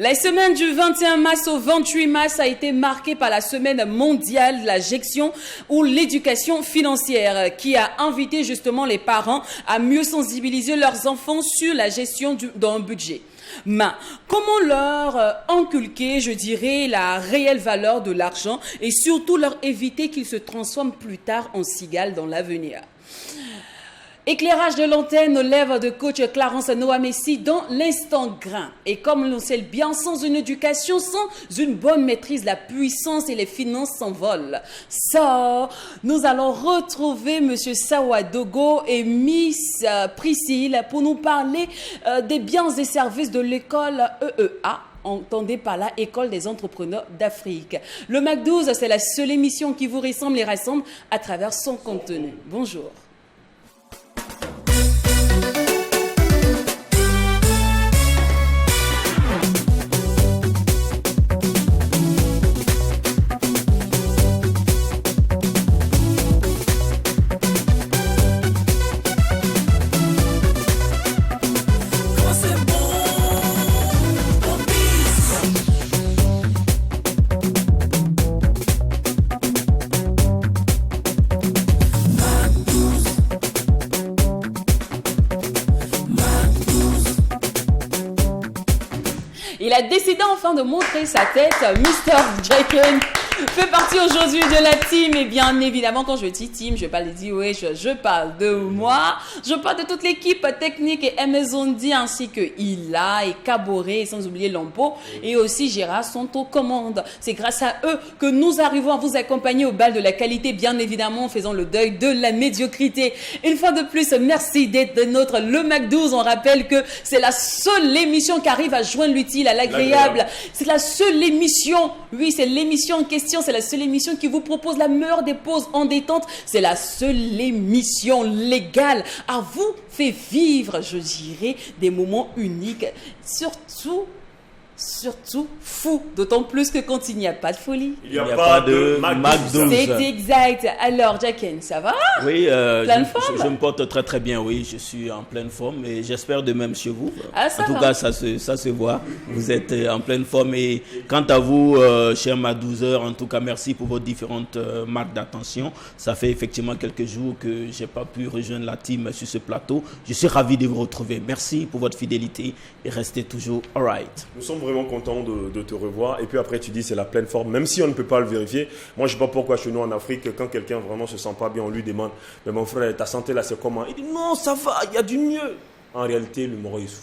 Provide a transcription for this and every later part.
La semaine du 21 mars au 28 mars a été marquée par la semaine mondiale de la gestion ou l'éducation financière qui a invité justement les parents à mieux sensibiliser leurs enfants sur la gestion d'un budget. Mais comment leur inculquer, je dirais, la réelle valeur de l'argent et surtout leur éviter qu'il se transforme plus tard en cigale dans l'avenir? Éclairage de l'antenne, lèvres de coach Clarence Noah Messi dans l'instant grain. Et comme l'on sait bien, sans une éducation, sans une bonne maîtrise, la puissance et les finances s'envolent. Ça, nous allons retrouver Monsieur Sawadogo et Miss Priscille pour nous parler des biens et services de l'école EEA. Entendez par là École des entrepreneurs d'Afrique. Le MAC12, c'est la seule émission qui vous ressemble et rassemble à travers son contenu. Bonjour. Il a décidé enfin de montrer sa tête. Mr. Jacken fait partie aujourd'hui de la team. Et bien évidemment, quand je dis team, je ne vais pas le dire, oui, je parle de moi. Je parle de toute l'équipe technique et Amazondi ainsi que Ila et Caboret, et sans oublier Lampo. Et aussi Gérard sont aux commandes. C'est grâce à eux que nous arrivons à vous accompagner au bal de la qualité, bien évidemment, en faisant le deuil de la médiocrité. Une fois de plus, merci d'être de notre Le MAC12. On rappelle que c'est la seule émission qui arrive à joindre l'utile à l'agréable. C'est la seule émission, oui, c'est l'émission en question, c'est la seule émission qui vous propose la meilleure des pauses en détente. C'est la seule émission légale à vous faire vivre, je dirais, des moments uniques, surtout fou, d'autant plus que quand il n'y a pas de folie, il n'y a pas de MAC12. C'est exact. Alors, Jacken, ça va? Oui, pleine forme? Je me porte très très bien, oui, je suis en pleine forme et j'espère de même chez vous. Ah, en tout cas, ça se voit, vous êtes en pleine forme. Et quant à vous, cher MAC12, en tout cas, merci pour vos différentes marques d'attention. Ça fait effectivement quelques jours que je n'ai pas pu rejoindre la team sur ce plateau. Je suis ravi de vous retrouver. Merci pour votre fidélité et restez toujours all right. Nous sommes vraiment content de te revoir. Et puis après, tu dis c'est la pleine forme, même si on ne peut pas le vérifier. Moi, je ne sais pas pourquoi chez nous en Afrique, quand quelqu'un vraiment se sent pas bien, on lui demande mais mon frère, ta santé là, c'est comment? Il dit non, ça va, il y a du mieux. En réalité, l'humour il souffre.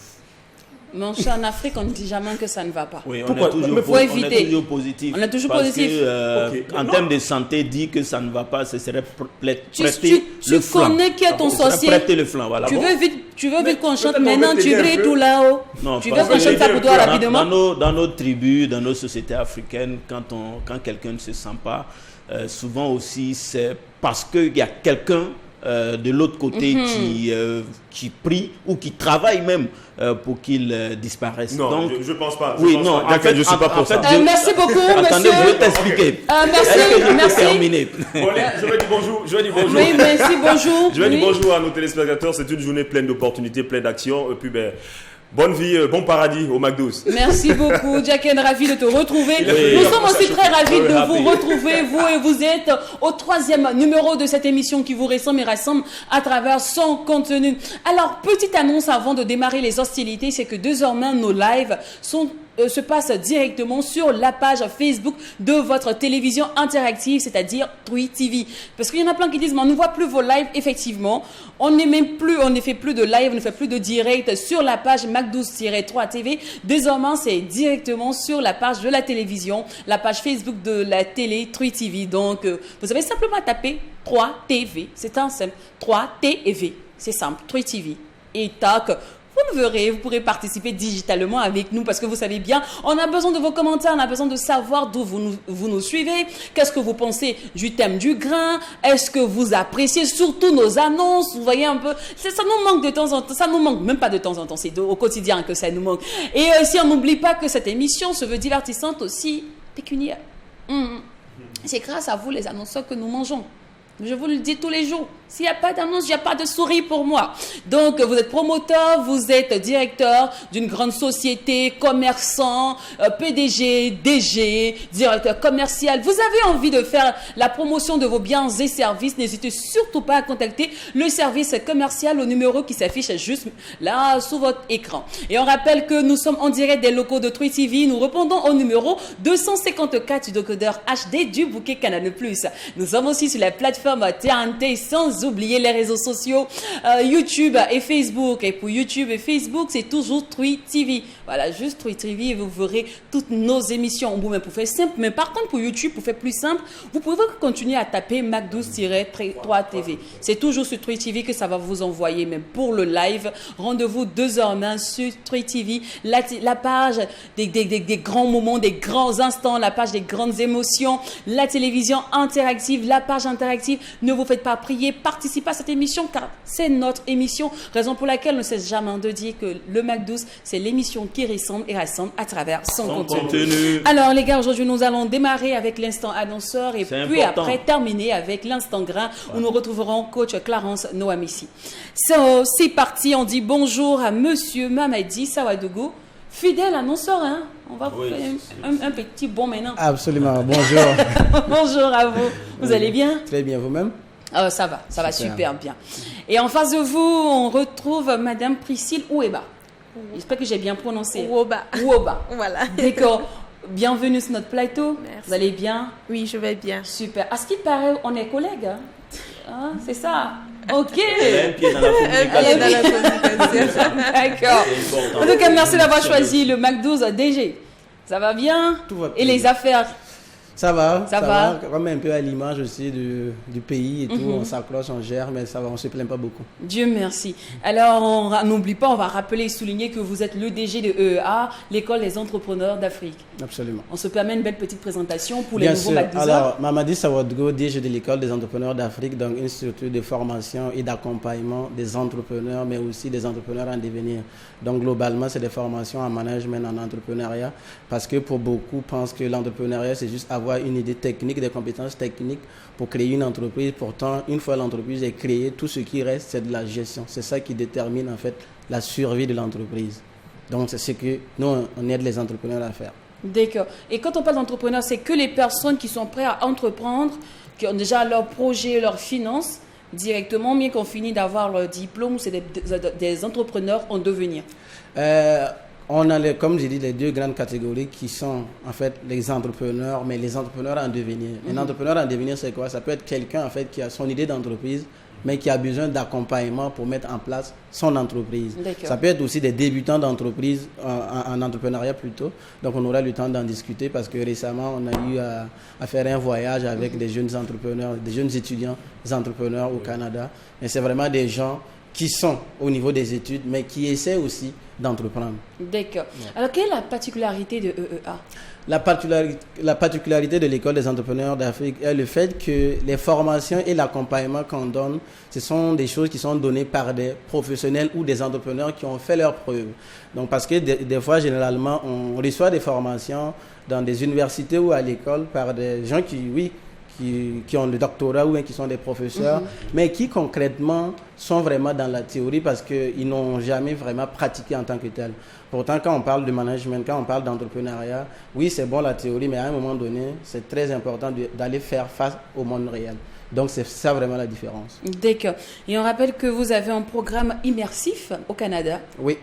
Mon cher, en Afrique, on ne dit jamais que ça ne va pas. Oui, pourquoi? on est toujours positif. On est toujours parce positif. Que, okay. En termes de santé, dit que ça ne va pas, ce serait prêter tu le flanc. Tu connais qui est ton sorcier. Prêter le flanc, voilà. Tu veux vite qu'on chante maintenant, tu brilles tout là-haut. Non, tu veux qu'on chante ça pour toi rapidement. Dans nos tribus, dans nos sociétés africaines, quand quelqu'un ne se sent pas, souvent aussi c'est parce qu'il y a quelqu'un de l'autre côté qui prie ou qui travaille même pour qu'il disparaisse. Non, donc, je ne pense pas. Oui, non, en fait, je ne suis pas pour ça. Merci beaucoup, attendez, monsieur. je vais t'expliquer. Merci. Terminer. Bon, allez, je vais dire bonjour. Oui, merci, bonjour. Je vais dire bonjour à nos téléspectateurs. C'est une journée pleine d'opportunités, pleine d'actions. Et puis, bonne vie, bon paradis au MAC12. Merci beaucoup, Jacken, ravi de te retrouver. Nous sommes aussi très ravis de vous retrouver, vous, et vous êtes au 3e numéro de cette émission qui vous ressemble et rassemble à travers son contenu. Alors, petite annonce avant de démarrer les hostilités, c'est que désormais nos lives se passe directement sur la page Facebook de votre télévision interactive, c'est-à-dire Twi TV. Parce qu'il y en a plein qui disent, mais on ne voit plus vos lives. Effectivement, on ne fait plus de live, on ne fait plus de direct sur la page MAC12-3 TV. Désormais, c'est directement sur la page de la télévision, la page Facebook de la télé Twi TV. Donc, vous avez simplement tapé 3 TV. C'est un simple 3 TV. C'est simple, Twi TV. Et tac. Vous me verrez, vous pourrez participer digitalement avec nous parce que vous savez bien, on a besoin de vos commentaires, on a besoin de savoir d'où vous nous suivez, qu'est-ce que vous pensez du thème du grain, est-ce que vous appréciez surtout nos annonces, vous voyez un peu, ça nous manque de temps en temps, ça nous manque même pas de temps en temps, c'est au quotidien que ça nous manque. Et si on n'oublie pas que cette émission se veut divertissante aussi pécuniaire. C'est grâce à vous les annonceurs que nous mangeons. Je vous le dis tous les jours. S'il n'y a pas d'annonce, il n'y a pas de souris pour moi. Donc, vous êtes promoteur, vous êtes directeur d'une grande société, commerçant, PDG, DG, directeur commercial. Vous avez envie de faire la promotion de vos biens et services. N'hésitez surtout pas à contacter le service commercial au numéro qui s'affiche juste là sous votre écran. Et on rappelle que nous sommes en direct des locaux de Trui TV. Nous répondons au numéro 254 du décodeur HD du bouquet Canal+. Nous sommes aussi sur la plateforme TNT, sans oublier les réseaux sociaux YouTube et Facebook. Et pour YouTube et Facebook, c'est toujours Trui TV. Voilà, juste Trui TV et vous verrez toutes nos émissions. Vous même pour faire simple, mais par contre pour YouTube, pour faire plus simple, vous pouvez continuer à taper Mac12-3 TV. C'est toujours sur Trui TV que ça va vous envoyer, même pour le live. Rendez-vous 2h20 sur Trui TV, la page des grands moments, des grands instants, la page des grandes émotions, la télévision interactive, la page interactive. Ne vous faites pas prier, participez à cette émission car c'est notre émission, raison pour laquelle on ne cesse jamais de dire que le Mac12, c'est l'émission qui ressemble et rassemble à travers son contenu. Alors les gars, aujourd'hui nous allons démarrer avec l'instant annonceur et puis après terminer avec l'instant grain où nous retrouverons coach Clarence Noamissi. C'est parti, on dit bonjour à monsieur Mamadi Sawadougou, fidèle annonceur, hein? On va faire un petit bon maintenant. Absolument, bonjour. Bonjour à vous. Vous allez bien? Très bien, vous-même? Ça va super bien. Et en face de vous, on retrouve Madame Priscille Oueba. J'espère que j'ai bien prononcé. Ouoba. Voilà. D'accord. Bienvenue sur notre plateau. Merci. Vous allez bien? Oui, je vais bien. Super. À ce qu'il paraît, on est collègues. Hein? C'est ça? Ok. Elle a un pied dans la communication. D'accord. En tout cas, merci d'avoir choisi le Mac12 DG. Ça va bien? Tout va bien. Et les affaires? Ça va. Quand même un peu à l'image aussi du pays et tout. On s'accroche, on gère, mais ça va, on ne se plaint pas beaucoup. Dieu merci. Alors, on n'oublie pas, on va rappeler et souligner que vous êtes le DG de EEA, l'école des entrepreneurs d'Afrique. Absolument. On se permet une belle petite présentation pour Bien les nouveaux sûr. Mac12. Alors, Mamadi Sawadougou, DG de l'école des entrepreneurs d'Afrique, donc une structure de formation et d'accompagnement des entrepreneurs, mais aussi des entrepreneurs en devenir. Donc, globalement, c'est des formations en management, en entrepreneuriat, parce que pour beaucoup pensent que l'entrepreneuriat, c'est juste avoir une idée technique, des compétences techniques pour créer une entreprise. Pourtant, une fois l'entreprise est créée, tout ce qui reste, c'est de la gestion. C'est ça qui détermine en fait la survie de l'entreprise. Donc, c'est ce que nous, on aide les entrepreneurs à faire. D'accord. Et quand on parle d'entrepreneurs, c'est que les personnes qui sont prêtes à entreprendre, qui ont déjà leur projet, leurs finances directement, bien qu'on finisse d'avoir leur diplôme, c'est des entrepreneurs en devenir. On a, comme j'ai dit, les deux grandes catégories qui sont en fait les entrepreneurs, mais les entrepreneurs en devenir. Un entrepreneur en devenir, c'est quoi? Ça peut être quelqu'un en fait qui a son idée d'entreprise, mais qui a besoin d'accompagnement pour mettre en place son entreprise. Ça peut être aussi des débutants d'entreprise, en entrepreneuriat plutôt. Donc on aura le temps d'en discuter parce que récemment, on a eu à faire un voyage avec des jeunes entrepreneurs, des jeunes étudiants, des entrepreneurs au Canada. Et c'est vraiment des gens qui sont au niveau des études, mais qui essaient aussi d'entreprendre. D'accord. Alors, quelle est la particularité de EEA? La particularité de l'école des entrepreneurs d'Afrique est le fait que les formations et l'accompagnement qu'on donne, ce sont des choses qui sont données par des professionnels ou des entrepreneurs qui ont fait leurs preuves. Donc, parce que des fois, généralement, on reçoit des formations dans des universités ou à l'école par des gens qui ont le doctorat ou qui sont des professeurs, mais qui concrètement sont vraiment dans la théorie parce qu'ils n'ont jamais vraiment pratiqué en tant que tel. Pourtant, quand on parle de management, quand on parle d'entrepreneuriat, oui, c'est bon la théorie, mais à un moment donné, c'est très important d'aller faire face au monde réel. Donc, c'est ça vraiment la différence. D'accord. Et on rappelle que vous avez un programme immersif au Canada. Oui.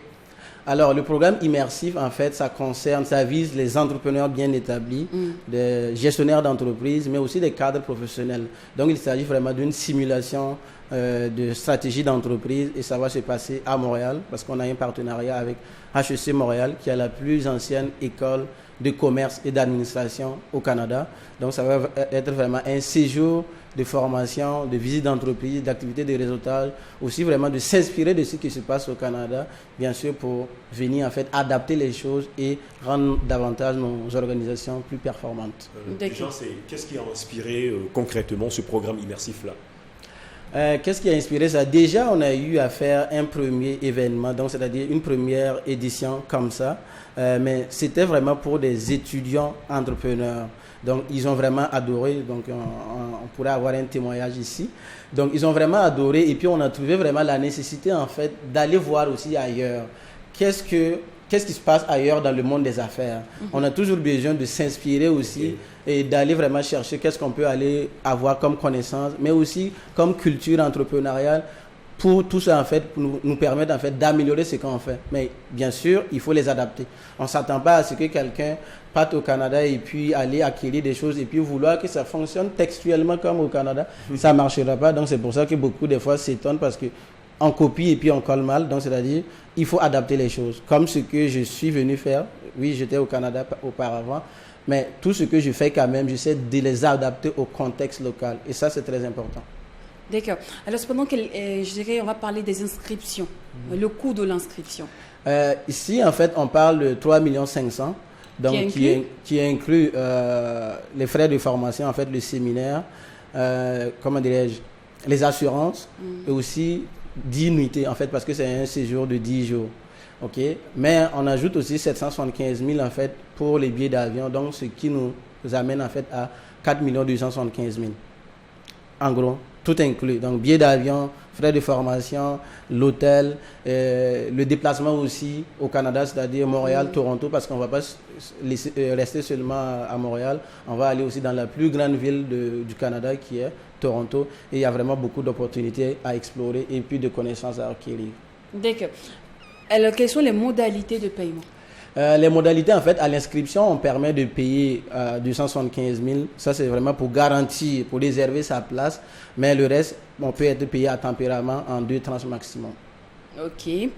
Alors, le programme immersif, en fait, ça vise les entrepreneurs bien établis, des gestionnaires d'entreprise, mais aussi des cadres professionnels. Donc, il s'agit vraiment d'une simulation de stratégie d'entreprise et ça va se passer à Montréal parce qu'on a un partenariat avec HEC Montréal qui est la plus ancienne école de commerce et d'administration au Canada. Donc, ça va être vraiment un séjour de formation, de visite d'entreprise, d'activités de réseautage, aussi vraiment de s'inspirer de ce qui se passe au Canada, bien sûr pour venir en fait adapter les choses et rendre davantage nos organisations plus performantes. Jean, qu'est-ce qui a inspiré concrètement ce programme immersif-là? Qu'est-ce qui a inspiré ça? Déjà, on a eu à faire un premier événement, donc c'est-à-dire une première édition comme ça, mais c'était vraiment pour des étudiants entrepreneurs. Donc, ils ont vraiment adoré. Donc, on pourrait avoir un témoignage ici. Donc, ils ont vraiment adoré. Et puis, on a trouvé vraiment la nécessité, en fait, d'aller voir aussi ailleurs. Qu'est-ce qui se passe ailleurs dans le monde des affaires? On a toujours besoin de s'inspirer aussi et d'aller vraiment chercher qu'est-ce qu'on peut aller avoir comme connaissance, mais aussi comme culture entrepreneuriale pour tout ça, en fait, pour nous permettre, en fait, d'améliorer ce qu'on fait. Mais bien sûr, il faut les adapter. On ne s'attend pas à ce que quelqu'un parte au Canada et puis aller acquérir des choses et puis vouloir que ça fonctionne textuellement comme au Canada. Ça ne marchera pas. Donc, c'est pour ça que beaucoup, des fois, s'étonnent parce que on copie et puis on colle mal. Donc, c'est-à-dire, il faut adapter les choses. Comme ce que je suis venu faire. Oui, j'étais au Canada auparavant. Mais tout ce que je fais quand même, j'essaie de les adapter au contexte local. Et ça, c'est très important. D'accord. Alors, cependant, je dirais, on va parler des inscriptions. Le coût de l'inscription. Ici, en fait, on parle de 3 500 000. Donc, qui inclut les frais de formation, en fait, le séminaire, comment dirais-je, les assurances et aussi 10 nuitées, en fait, parce que c'est un séjour de 10 jours. OK? Mais on ajoute aussi 775 000, en fait, pour les billets d'avion, donc ce qui nous amène, en fait, à 4 275 000. En gros, tout inclus. Donc, billets d'avion, frais de formation, l'hôtel, le déplacement aussi au Canada, c'est-à-dire Montréal, Toronto, parce qu'on ne va pas rester seulement à Montréal. On va aller aussi dans la plus grande ville du Canada qui est Toronto. Et il y a vraiment beaucoup d'opportunités à explorer et puis de connaissances à acquérir. D'accord. Alors, quelles sont les modalités de paiement? Les modalités, en fait, à l'inscription, on permet de payer 275 000. Ça, c'est vraiment pour garantir, pour réserver sa place. Mais le reste, on peut être payé à tempérament en 2 tranches maximum. OK.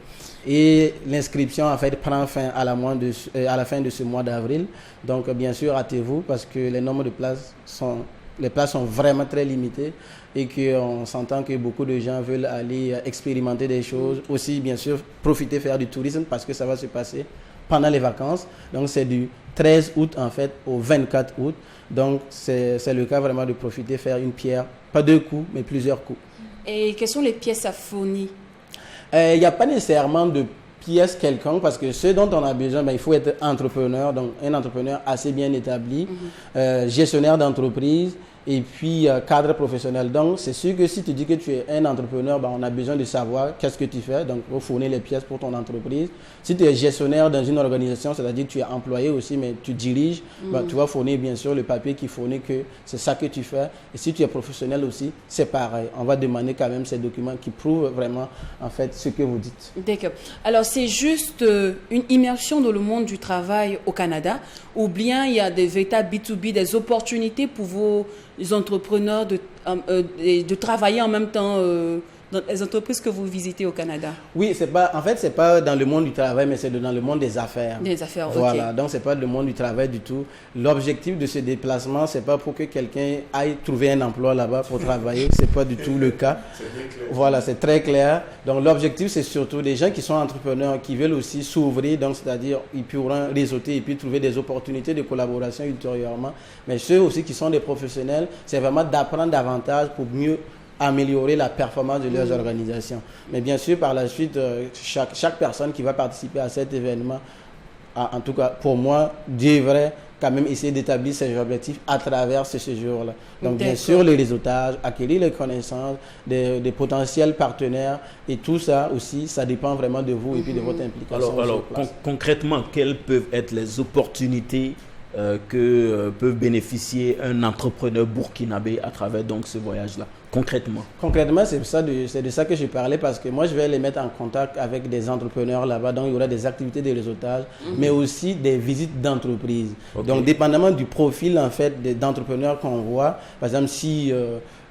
Et l'inscription, en fait, prend fin à la fin de ce mois d'avril. Donc, bien sûr, hâtez-vous parce que les nombres de places sont vraiment très limitées et qu'on s'entend que beaucoup de gens veulent aller expérimenter des choses. Aussi, bien sûr, profiter, faire du tourisme parce que ça va se passer pendant les vacances. Donc, c'est du 13 août, en fait, au 24 août. Donc, c'est le cas vraiment de profiter, faire une pierre, pas 2 coups, mais plusieurs coups. Et quelles sont les pièces à fournir? Il n'y a pas nécessairement de pièces quelconques parce que ce dont on a besoin, il faut être entrepreneur, donc un entrepreneur assez bien établi, gestionnaire d'entreprise et puis cadre professionnel. Donc, c'est sûr que si tu dis que tu es un entrepreneur, on a besoin de savoir qu'est-ce que tu fais. Donc, il faut fournir les pièces pour ton entreprise. Si tu es gestionnaire dans une organisation, c'est-à-dire que tu es employé aussi, mais tu diriges, tu vas fournir bien sûr le papier qui fournit que c'est ça que tu fais. Et si tu es professionnel aussi, c'est pareil. On va demander quand même ces documents qui prouvent vraiment, en fait, ce que vous dites. D'accord. Alors, c'est juste une immersion dans le monde du travail au Canada ou bien il y a des véritables B2B, des opportunités pour vos entrepreneurs de travailler en même temps dans les entreprises que vous visitez au Canada? Oui, c'est pas dans le monde du travail, mais c'est dans le monde des affaires. Des affaires, voilà, donc c'est pas le monde du travail du tout. L'objectif de ce déplacement, c'est pas pour que quelqu'un aille trouver un emploi là-bas pour travailler, c'est pas du tout le cas. Voilà, c'est très clair. Donc l'objectif, c'est surtout des gens qui sont entrepreneurs, qui veulent aussi s'ouvrir, donc c'est-à-dire ils pourront réseauter et puis trouver des opportunités de collaboration ultérieurement. Mais ceux aussi qui sont des professionnels, c'est vraiment d'apprendre davantage pour mieux améliorer la performance de leurs organisations. Mais bien sûr, par la suite, chaque personne qui va participer à cet événement, en tout cas pour moi, devrait quand même essayer d'établir ses objectifs à travers ce séjour-là. Donc bien sûr, les réseautages, acquérir les connaissances des potentiels partenaires et tout ça aussi, ça dépend vraiment de vous et puis de votre implication. Alors concrètement, quelles peuvent être les opportunités que peut bénéficier un entrepreneur burkinabé à travers donc ce voyage-là, concrètement? Concrètement, c'est de ça que je parlais parce que moi, je vais les mettre en contact avec des entrepreneurs là-bas. Donc, il y aura des activités de réseautage, mais aussi des visites d'entreprise. Okay. Donc, dépendamment du profil, en fait, d'entrepreneurs qu'on voit, par exemple, si...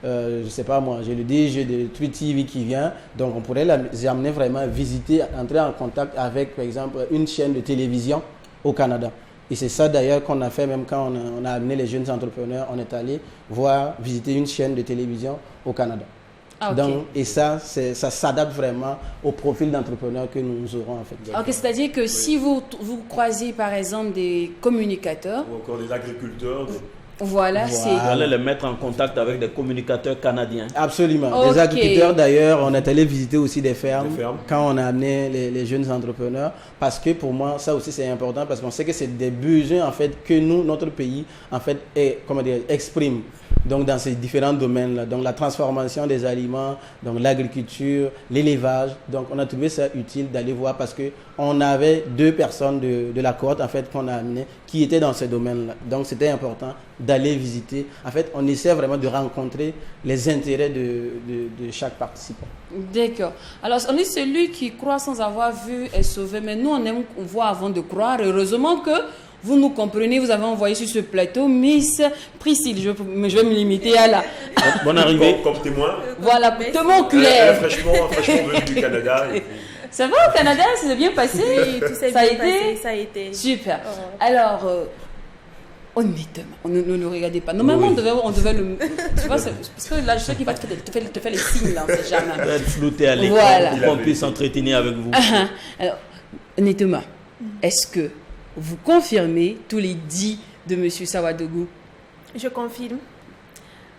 je ne sais pas moi, j'ai le DG de Tweet TV qui vient, donc on pourrait les amener vraiment à visiter, entrer en contact avec, par exemple, une chaîne de télévision au Canada. Et c'est ça d'ailleurs qu'on a fait même quand on a amené les jeunes entrepreneurs, on est allé visiter une chaîne de télévision au Canada. Ah, okay. Donc, et ça s'adapte vraiment au profil d'entrepreneur que nous aurons en fait. Ok, c'est-à-dire que si vous croisez par exemple des communicateurs ou encore des agriculteurs, Voilà, c'est... Vous allez les mettre en contact avec des communicateurs canadiens. Absolument. Des agriculteurs d'ailleurs, on est allé visiter aussi des fermes quand on a amené les jeunes entrepreneurs, parce que pour moi, ça aussi c'est important, parce qu'on sait que c'est des besoins en fait que nous, notre pays, en fait, exprime. Donc dans ces différents domaines-là, donc la transformation des aliments, donc l'agriculture, l'élevage. Donc on a trouvé ça utile d'aller voir, parce que on avait 2 personnes de la cohorte en fait qu'on a amenées qui étaient dans ces domaines-là. Donc c'était important d'aller visiter. En fait, on essaie vraiment de rencontrer les intérêts de chaque participant. D'accord. Alors, on est celui qui croit sans avoir vu est sauvé. Mais nous, on aime voir avant de croire. Heureusement que vous nous comprenez. Vous avez envoyé sur ce plateau Miss Priscille. Je vais me limiter à la... Bonne arrivée. Comme témoin. Voilà, témoin oculaire. Fraîchement venu du Canada. Ça va au Canada? Ça s'est bien passé? Oui, tout s'est bien passé. Ça a été. Super. Alors... honnêtement, ne regardez pas. Normalement, on devait le... Tu vois, parce que là, je sais qu'il va te faire les signes, là, on ne sait jamais. Vous êtes flouté à l'écran pour qu'on puisse s'entretenir avec vous. Alors, honnêtement, est-ce que vous confirmez tous les dits de M. Sawadougou? Je confirme.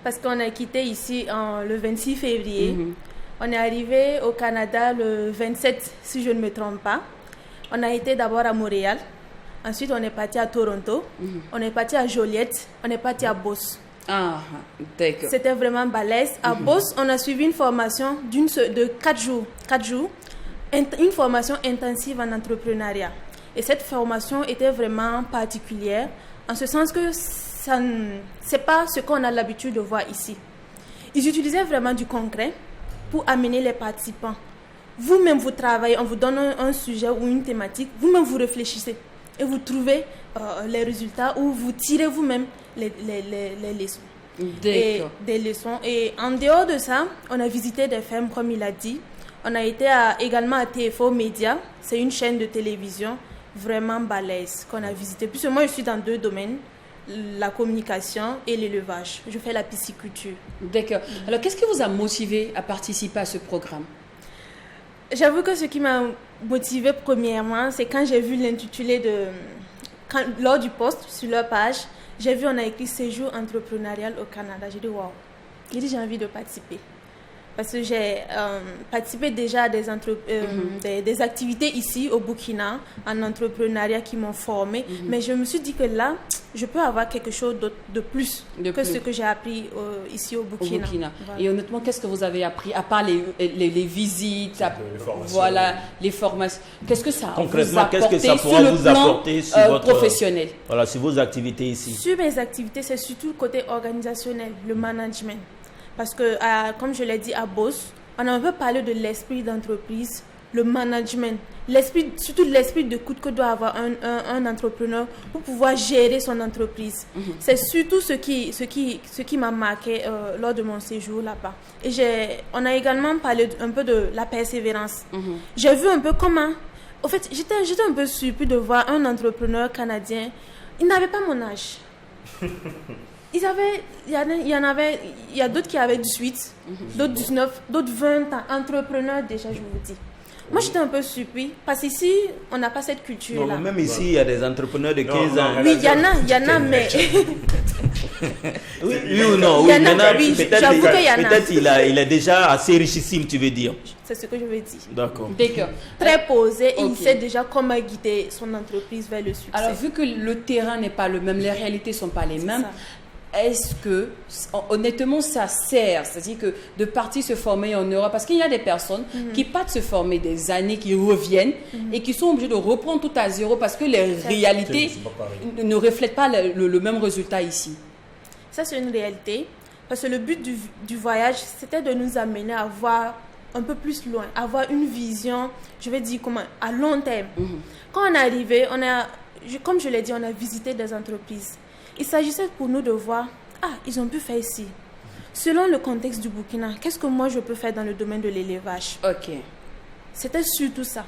Parce qu'on a quitté ici le 26 février. On est arrivé au Canada le 27, si je ne me trompe pas. On a été d'abord à Montréal. Ensuite, on est parti à Toronto, on est parti à Joliette, on est parti à Beauce. Ah, d'accord. C'était vraiment balèze. À Beauce, on a suivi une formation de 4 jours. 4 jours, une formation intensive en entrepreneuriat. Et cette formation était vraiment particulière, en ce sens que ce n'est pas ce qu'on a l'habitude de voir ici. Ils utilisaient vraiment du concret pour amener les participants. Vous-même, vous travaillez, on vous donne un sujet ou une thématique, vous-même, vous réfléchissez. Et vous trouvez les résultats ou vous tirez vous-même les leçons. Des leçons. Et en dehors de ça, on a visité des fermes, comme il a dit. On a été également à TFO Média. C'est une chaîne de télévision vraiment balèze qu'on a visité. Puisque moi, je suis dans 2 domaines, la communication et l'élevage. Je fais la pisciculture. D'accord. Alors, qu'est-ce qui vous a motivé à participer à ce programme? J'avoue que ce qui m'a motivée premièrement, c'est quand j'ai vu l'intitulé lors du post sur leur page, j'ai vu on a écrit séjour entrepreneurial au Canada. J'ai dit waouh, j'ai envie de participer. Parce que j'ai participé déjà à des activités ici au Burkina en entrepreneuriat qui m'ont formée. Mais je me suis dit que là, je peux avoir quelque chose de plus que ce que j'ai appris ici au Burkina. Voilà. Et honnêtement, qu'est-ce que vous avez appris, à part les visites, les formations? Qu'est-ce que ça concrètement, qu'est-ce que ça pourra vous apporter sur votre professionnel? Voilà, sur vos activités ici. Sur mes activités, c'est surtout le côté organisationnel, le management. Parce que, comme je l'ai dit à Beauce, on a un peu parlé de l'esprit d'entreprise, le management, surtout l'esprit de coût que doit avoir un entrepreneur pour pouvoir gérer son entreprise. C'est surtout ce qui m'a marqué lors de mon séjour là-bas. Et on a également parlé un peu de la persévérance. J'ai vu un peu comment... En fait, j'étais un peu surpris de voir un entrepreneur canadien. Il n'avait pas mon âge. Il y a d'autres qui avaient 18, d'autres 19, d'autres 20 ans, entrepreneurs déjà, je vous dis. Moi, j'étais un peu surpris, parce qu'ici, on n'a pas cette culture-là. Non, même ici, il y a des entrepreneurs de 15 ans. Oui, il y en a, mais... oui ou non? Il y en a, oui, j'avoue qu'il y en a. Peut-être il est déjà assez richissime, tu veux dire. C'est ce que je veux dire. D'accord. Très posé, et il sait déjà comment guider son entreprise vers le succès. Alors, vu que le terrain n'est pas le même, les réalités ne sont pas les mêmes, est-ce que, honnêtement, ça sert? C'est-à-dire que de partir se former en Europe, parce qu'il y a des personnes qui partent se former des années, qui reviennent et qui sont obligées de reprendre tout à zéro parce que les réalités ne reflètent pas le même résultat ici. Ça, c'est une réalité. Parce que le but du voyage, c'était de nous amener à voir un peu plus loin, avoir une vision, je vais dire comment, à long terme. Quand on est arrivé, comme je l'ai dit, on a visité des entreprises. Il s'agissait pour nous de voir, ils ont pu faire ici. Selon le contexte du Burkina, qu'est-ce que moi je peux faire dans le domaine de l'élevage? Ok. C'était surtout ça.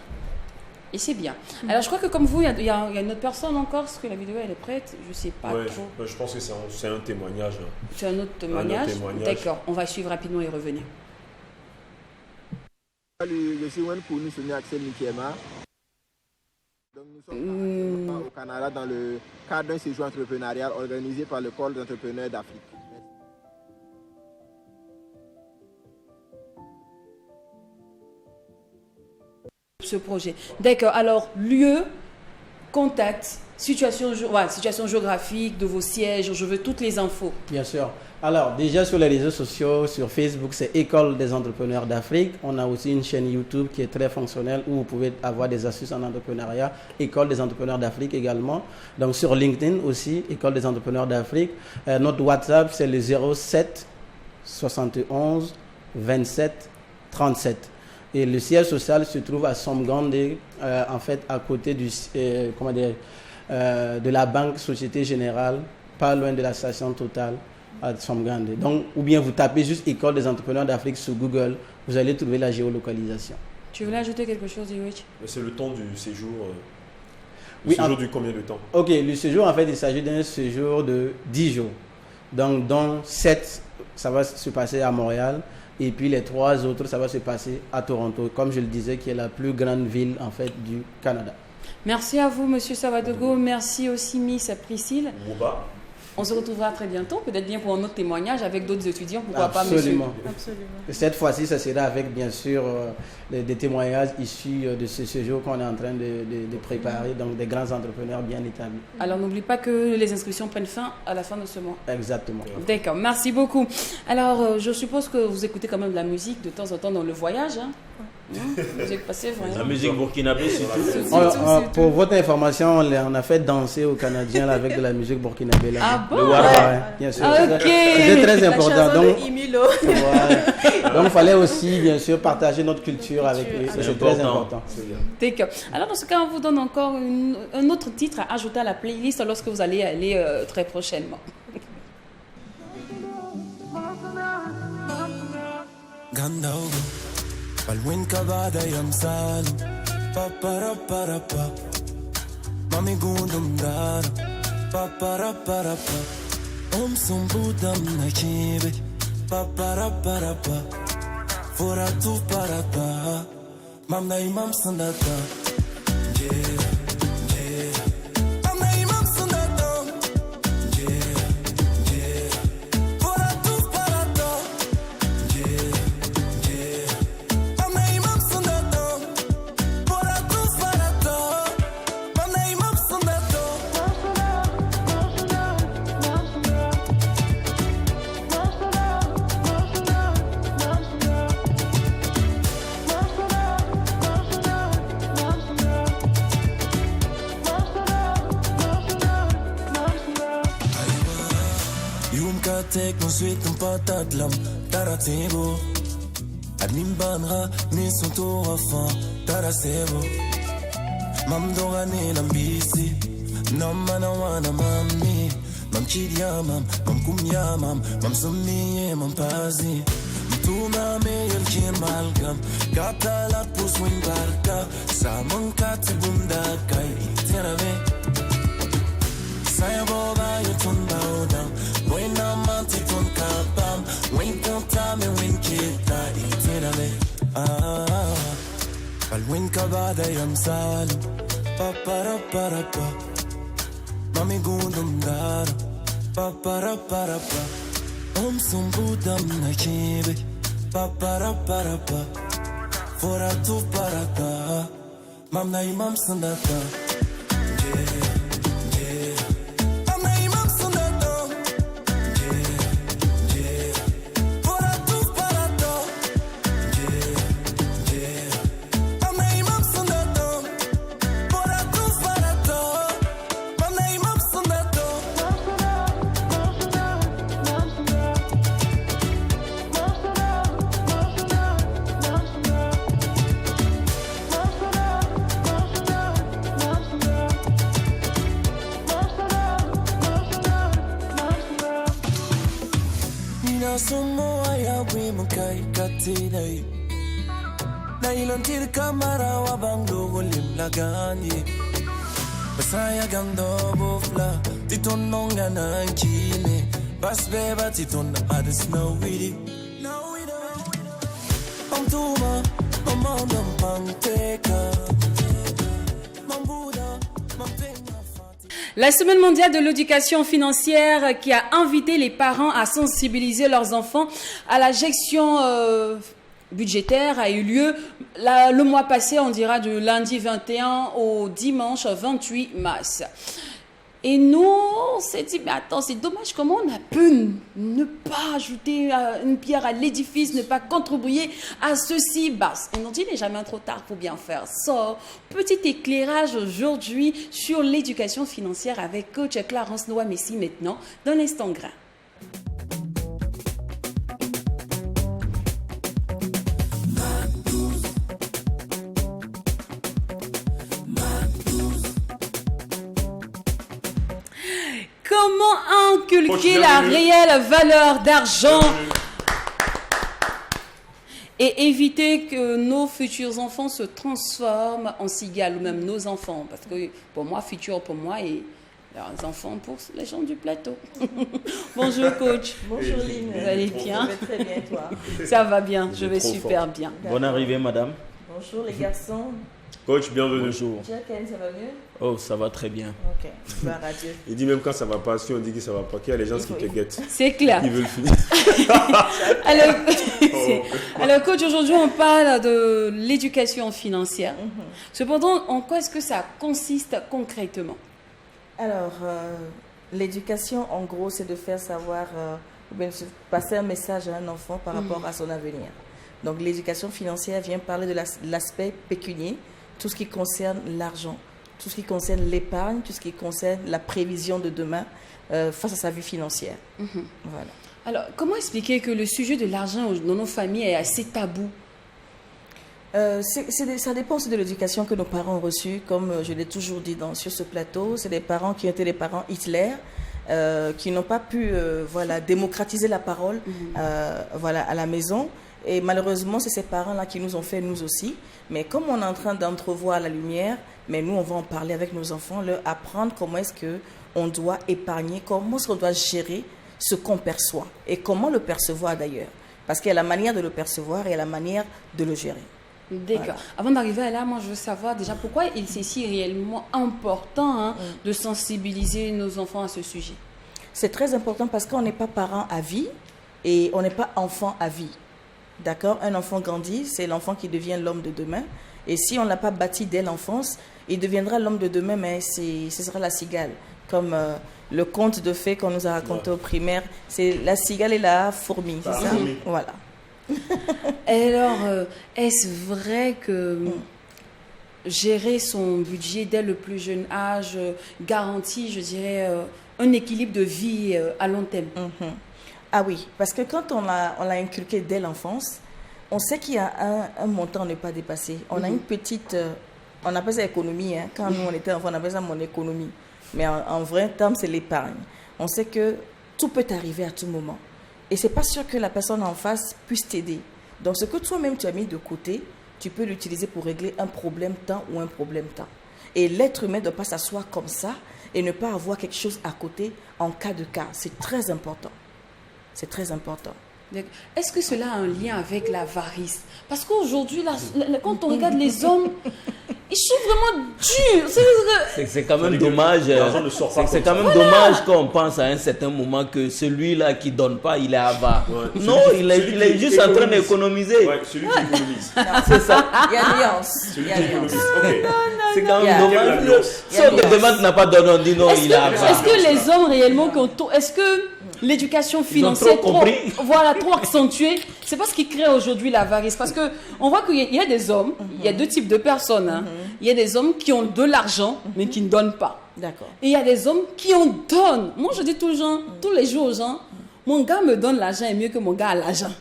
Et c'est bien. Alors je crois que comme vous, il y a une autre personne encore, parce que la vidéo elle est prête, je ne sais pas trop. Je pense que c'est un témoignage. C'est un autre témoignage. D'accord, on va suivre rapidement et revenir. au Canada dans le cadre d'un séjour entrepreneurial organisé par l'École d'entrepreneurs d'Afrique. Ce projet. D'accord. Alors, lieu, contact, situation géographique de vos sièges, je veux toutes les infos. Bien sûr. Alors, déjà sur les réseaux sociaux, sur Facebook, c'est École des entrepreneurs d'Afrique. On a aussi une chaîne YouTube qui est très fonctionnelle où vous pouvez avoir des astuces en entrepreneuriat. École des entrepreneurs d'Afrique également. Donc, sur LinkedIn aussi, École des entrepreneurs d'Afrique. Notre WhatsApp, c'est le 07 71 27 37. Et le siège social se trouve à Somgande, en fait, à côté de la banque Société Générale, pas loin de la station Total à Somgande. Donc, ou bien vous tapez juste École des entrepreneurs d'Afrique sur Google, vous allez trouver la géolocalisation. Tu voulais ajouter quelque chose, Eric? C'est le temps du séjour. Oui, séjour du combien de temps? Ok, le séjour, en fait, il s'agit d'un séjour de 10 jours. Donc, dont 7, ça va se passer à Montréal. Et puis les 3 autres, ça va se passer à Toronto, comme je le disais, qui est la plus grande ville en fait du Canada. Merci à vous, Monsieur Savadogo. Merci aussi, Miss Priscille. Mouba. On se retrouvera très bientôt, peut-être bien pour un autre témoignage avec d'autres étudiants, pourquoi Absolument. pas, monsieur? Absolument. Cette fois-ci, ça sera avec, bien sûr, des témoignages issus de ce séjour qu'on est en train de préparer, donc des grands entrepreneurs bien établis. Alors, n'oublie pas que les inscriptions prennent fin à la fin de ce mois. Exactement. D'accord, merci beaucoup. Alors, je suppose que vous écoutez quand même de la musique de temps en temps dans le voyage. Hein? Vous êtes passé vraiment. La musique burkinabé, surtout. Pour votre information, on a fait danser aux Canadiens là, avec de la musique burkinabé. Là. Ah bon? Ouais, bien sûr. Ok. C'est très important. La chanson Donc, de Imilo. donc, il fallait aussi, bien sûr, partager notre culture avec eux. C'est très important. D'accord. Alors, dans ce cas, on vous donne encore un autre titre à ajouter à la playlist lorsque vous allez aller très prochainement. Balwin kabada yamsal papara para pa mami gundum dar papara para pa sumbudam nakibe papara para pa fora tu para ta mam na imam sandata Tek non sweet een patatlam taratebo admin banra ni son to afan tarasebo mam dora ne lambisi nam manawana mami mam chidia mam kumya mam sumni mam pazi tu mame el kin malgam katala puswin barka samon kat bunda kai terave saya boba yutun baudan when I'm anti ton kapam when contame when kita itiname al when kabada yamsal papara para pa mami gundum dar papara para pa sumbudam nakibe papara para pa fora tu para ta mam na imam sandata Sumo aya wimukai katinai Nailantir kamara wa banglo golim lagani Basaya gando bofla Titon nonga nankine Bas beba titon adis no widi Mamtuma Mamandam pangteka Mambuda Mampenga La Semaine mondiale de l'éducation financière qui a invité les parents à sensibiliser leurs enfants à la gestion budgétaire a eu lieu le mois passé, on dira du lundi 21 au dimanche 28 mars. Et nous, on s'est dit, mais attends, c'est dommage, comment on a pu ne pas ajouter une pierre à l'édifice, ne pas contribuer à ceci. Et on dit, il n'est jamais trop tard pour bien faire ça. Petit éclairage aujourd'hui sur l'éducation financière avec coach Clarence Noah Messi maintenant, dans l'instant grain. Comment inculquer la réelle valeur d'argent et éviter que nos futurs enfants se transforment en cigales, ou même nos enfants, parce que pour moi, futur pour moi et leurs enfants pour les gens du plateau. Bonjour coach. Bonjour Lynn. Vous allez bien? Je vais très bien, toi? Ça va bien, je vais super bien. Bonne arrivée madame. Bonjour les garçons. Coach, bienvenue. Bonjour. Jack, ça va mieux? Oh, ça va très bien. Ok, gloire à Dieu. Il dit même quand ça va pas, si on dit que ça va pas, qu'il y a les gens qui te guettent. C'est clair. Ils veulent finir. Alors coach, aujourd'hui on parle de l'éducation financière. Cependant, en quoi est-ce que ça consiste concrètement? Alors, l'éducation, en gros, c'est de faire savoir, ou bien de passer un message à un enfant par rapport à son avenir. Donc, l'éducation financière vient parler de l'aspect pécunier, tout ce qui concerne l'argent, tout ce qui concerne l'épargne, tout ce qui concerne la prévision de demain face à sa vie financière. Voilà. Alors, comment expliquer que le sujet de l'argent dans nos familles est assez tabou? Ça dépend aussi de l'éducation que nos parents ont reçue. Comme je l'ai toujours dit sur ce plateau, c'est des parents qui ont été des parents Hitler, qui n'ont pas pu démocratiser la parole à la maison. Et malheureusement, c'est ces parents-là qui nous ont fait, nous aussi. Mais comme on est en train d'entrevoir la lumière, mais nous, on va en parler avec nos enfants, leur apprendre comment est-ce qu'on doit épargner, comment est-ce qu'on doit gérer ce qu'on perçoit et comment le percevoir d'ailleurs. Parce qu'il y a la manière de le percevoir et il y a la manière de le gérer. D'accord. Voilà. Avant d'arriver là, moi, je veux savoir déjà pourquoi c'est si réellement important de sensibiliser nos enfants à ce sujet. C'est très important parce qu'on n'est pas parent à vie et on n'est pas enfant à vie. D'accord? Un enfant grandit, c'est l'enfant qui devient l'homme de demain. Et si on ne l'a pas bâti dès l'enfance, il deviendra l'homme de demain, mais ce sera la cigale. Comme le conte de fées qu'on nous a raconté au primaire, c'est la cigale et la fourmi, c'est ça? Voilà. Alors, est-ce vrai que gérer son budget dès le plus jeune âge garantit, je dirais, un équilibre de vie à long terme? Ah oui, parce que quand on l'a inculqué dès l'enfance, on sait qu'il y a un montant à ne pas dépasser. On a une petite, on appelle ça économie, quand nous on était enfants, on appelle ça mon économie. Mais en vrai terme, c'est l'épargne. On sait que tout peut arriver à tout moment. Et c'est pas sûr que la personne en face puisse t'aider. Donc ce que toi-même tu as mis de côté, tu peux l'utiliser pour régler un problème temps ou un problème temps. Et l'être humain ne doit pas s'asseoir comme ça et ne pas avoir quelque chose à côté en cas de cas. C'est très important. C'est très important. Est-ce que cela a un lien avec l'avarice? Parce qu'aujourd'hui, quand on regarde les hommes, ils sont vraiment durs. C'est quand même dommage. C'est quand même dommage qu'on pense à un certain moment que celui-là qui ne donne pas, il est avare. Ouais. Non, il est juste en train d'économiser. Ouais, celui qui économise. C'est ça. Il y a nuance. Celui qui économise. Okay. C'est quand même dommage. Si on te demande, tu n'as pas donné, on dit non, il est avare. Est-ce que les hommes réellement, est-ce que l'éducation financière trop accentuée, c'est pas ce qui crée aujourd'hui l'avarice, parce que on voit qu'il y a des hommes, il y a deux types de personnes. Il y a des hommes qui ont de l'argent mais qui ne donnent pas. D'accord. Et il y a des hommes qui en donnent. Moi je dis tous les jours aux gens, mon gars me donne l'argent est mieux que mon gars a l'argent.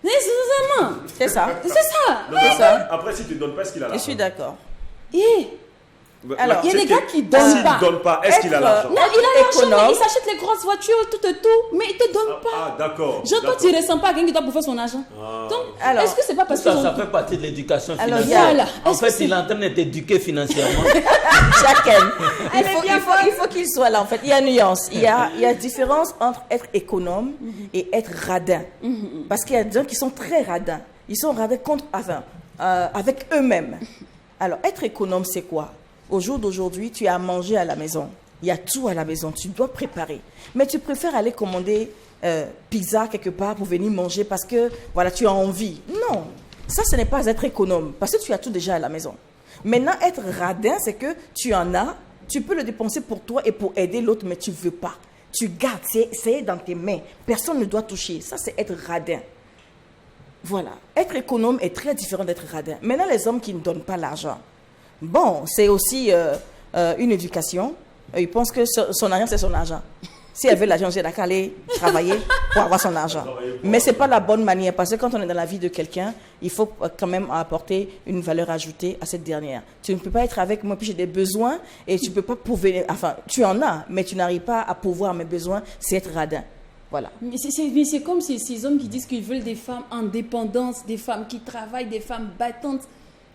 C'est ça. C'est ça. Non, c'est ça. Après si tu ne donnes pas, est-ce qu'il a l'argent? Je suis d'accord. Alors, il y a des gars qui ne donnent pas. S'il ne donne pas, est-ce qu'il a l'argent? Non, il a l'argent, mais il s'achète les grosses voitures, tout, mais il ne te donne pas. Ah, d'accord. Toi, tu ne ressens pas quelqu'un qui doit bouffer son argent. Donc, est-ce que c'est pas parce que... Ça fait partie de l'éducation financière. En fait, il est en train de t'éduquer financièrement. Chacun. Il faut qu'il soit là, en fait. Il y a nuance. Il y a différence entre être économe et être radin. Parce qu'il y a des gens qui sont très radins. Ils sont radins avec eux-mêmes. Alors, être économe, c'est quoi? Au jour d'aujourd'hui, tu as à manger à la maison. Il y a tout à la maison, tu dois préparer. Mais tu préfères aller commander pizza quelque part pour venir manger parce que voilà, tu as envie. Non, ça ce n'est pas être économe parce que tu as tout déjà à la maison. Maintenant, être radin, c'est que tu en as, tu peux le dépenser pour toi et pour aider l'autre, mais tu ne veux pas. Tu gardes, c'est dans tes mains. Personne ne doit toucher. Ça, c'est être radin. Voilà. Être économe est très différent d'être radin. Maintenant, les hommes qui ne donnent pas l'argent, bon, c'est aussi une éducation. Ils pensent que son argent, c'est son argent. Si elle veut l'argent, elle a qu'à aller travailler pour avoir son argent. Mais ce n'est pas la bonne manière, parce que quand on est dans la vie de quelqu'un, il faut quand même apporter une valeur ajoutée à cette dernière. Tu ne peux pas être avec moi, puis j'ai des besoins, et tu ne peux pas pouvoir... Enfin, tu en as, mais tu n'arrives pas à pouvoir mes besoins, c'est être radin. Voilà. Mais c'est comme ces hommes qui disent qu'ils veulent des femmes indépendantes, des femmes qui travaillent, des femmes battantes.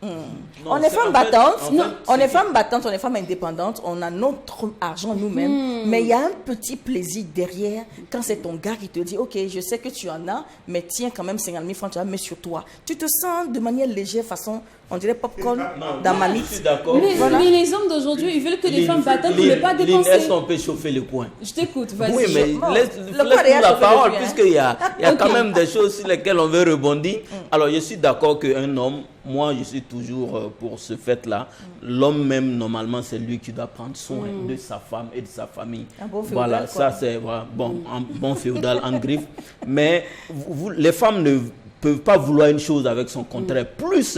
Non, on est femmes battantes, on est femmes battantes, on est femmes indépendantes, on a notre argent nous-mêmes, mais il y a un petit plaisir derrière quand c'est ton gars qui te dit, ok, je sais que tu en as, mais tiens quand même 50 000 francs, tu vas mettre sur toi. Tu te sens de manière légère, façon, on dirait popcorn dans ma mythe. Je suis d'accord. Mais les hommes d'aujourd'hui, ils veulent que les femmes battantes pour ne pas dépenser. Est-ce qu'on peut chauffer le coin? Je t'écoute, vas-y. Oui, mais laisse-nous la parole, puisqu'il y a quand même des choses sur lesquelles on veut rebondir. Alors, je suis d'accord qu'un homme, moi, je suis toujours pour ce fait-là. L'homme même, normalement, c'est lui qui doit prendre soin de sa femme et de sa famille. Un bon féodal, voilà, ça c'est bon, un bon féodal en griffe. Mais les femmes ne peuvent pas vouloir une chose avec son contraire. Plus,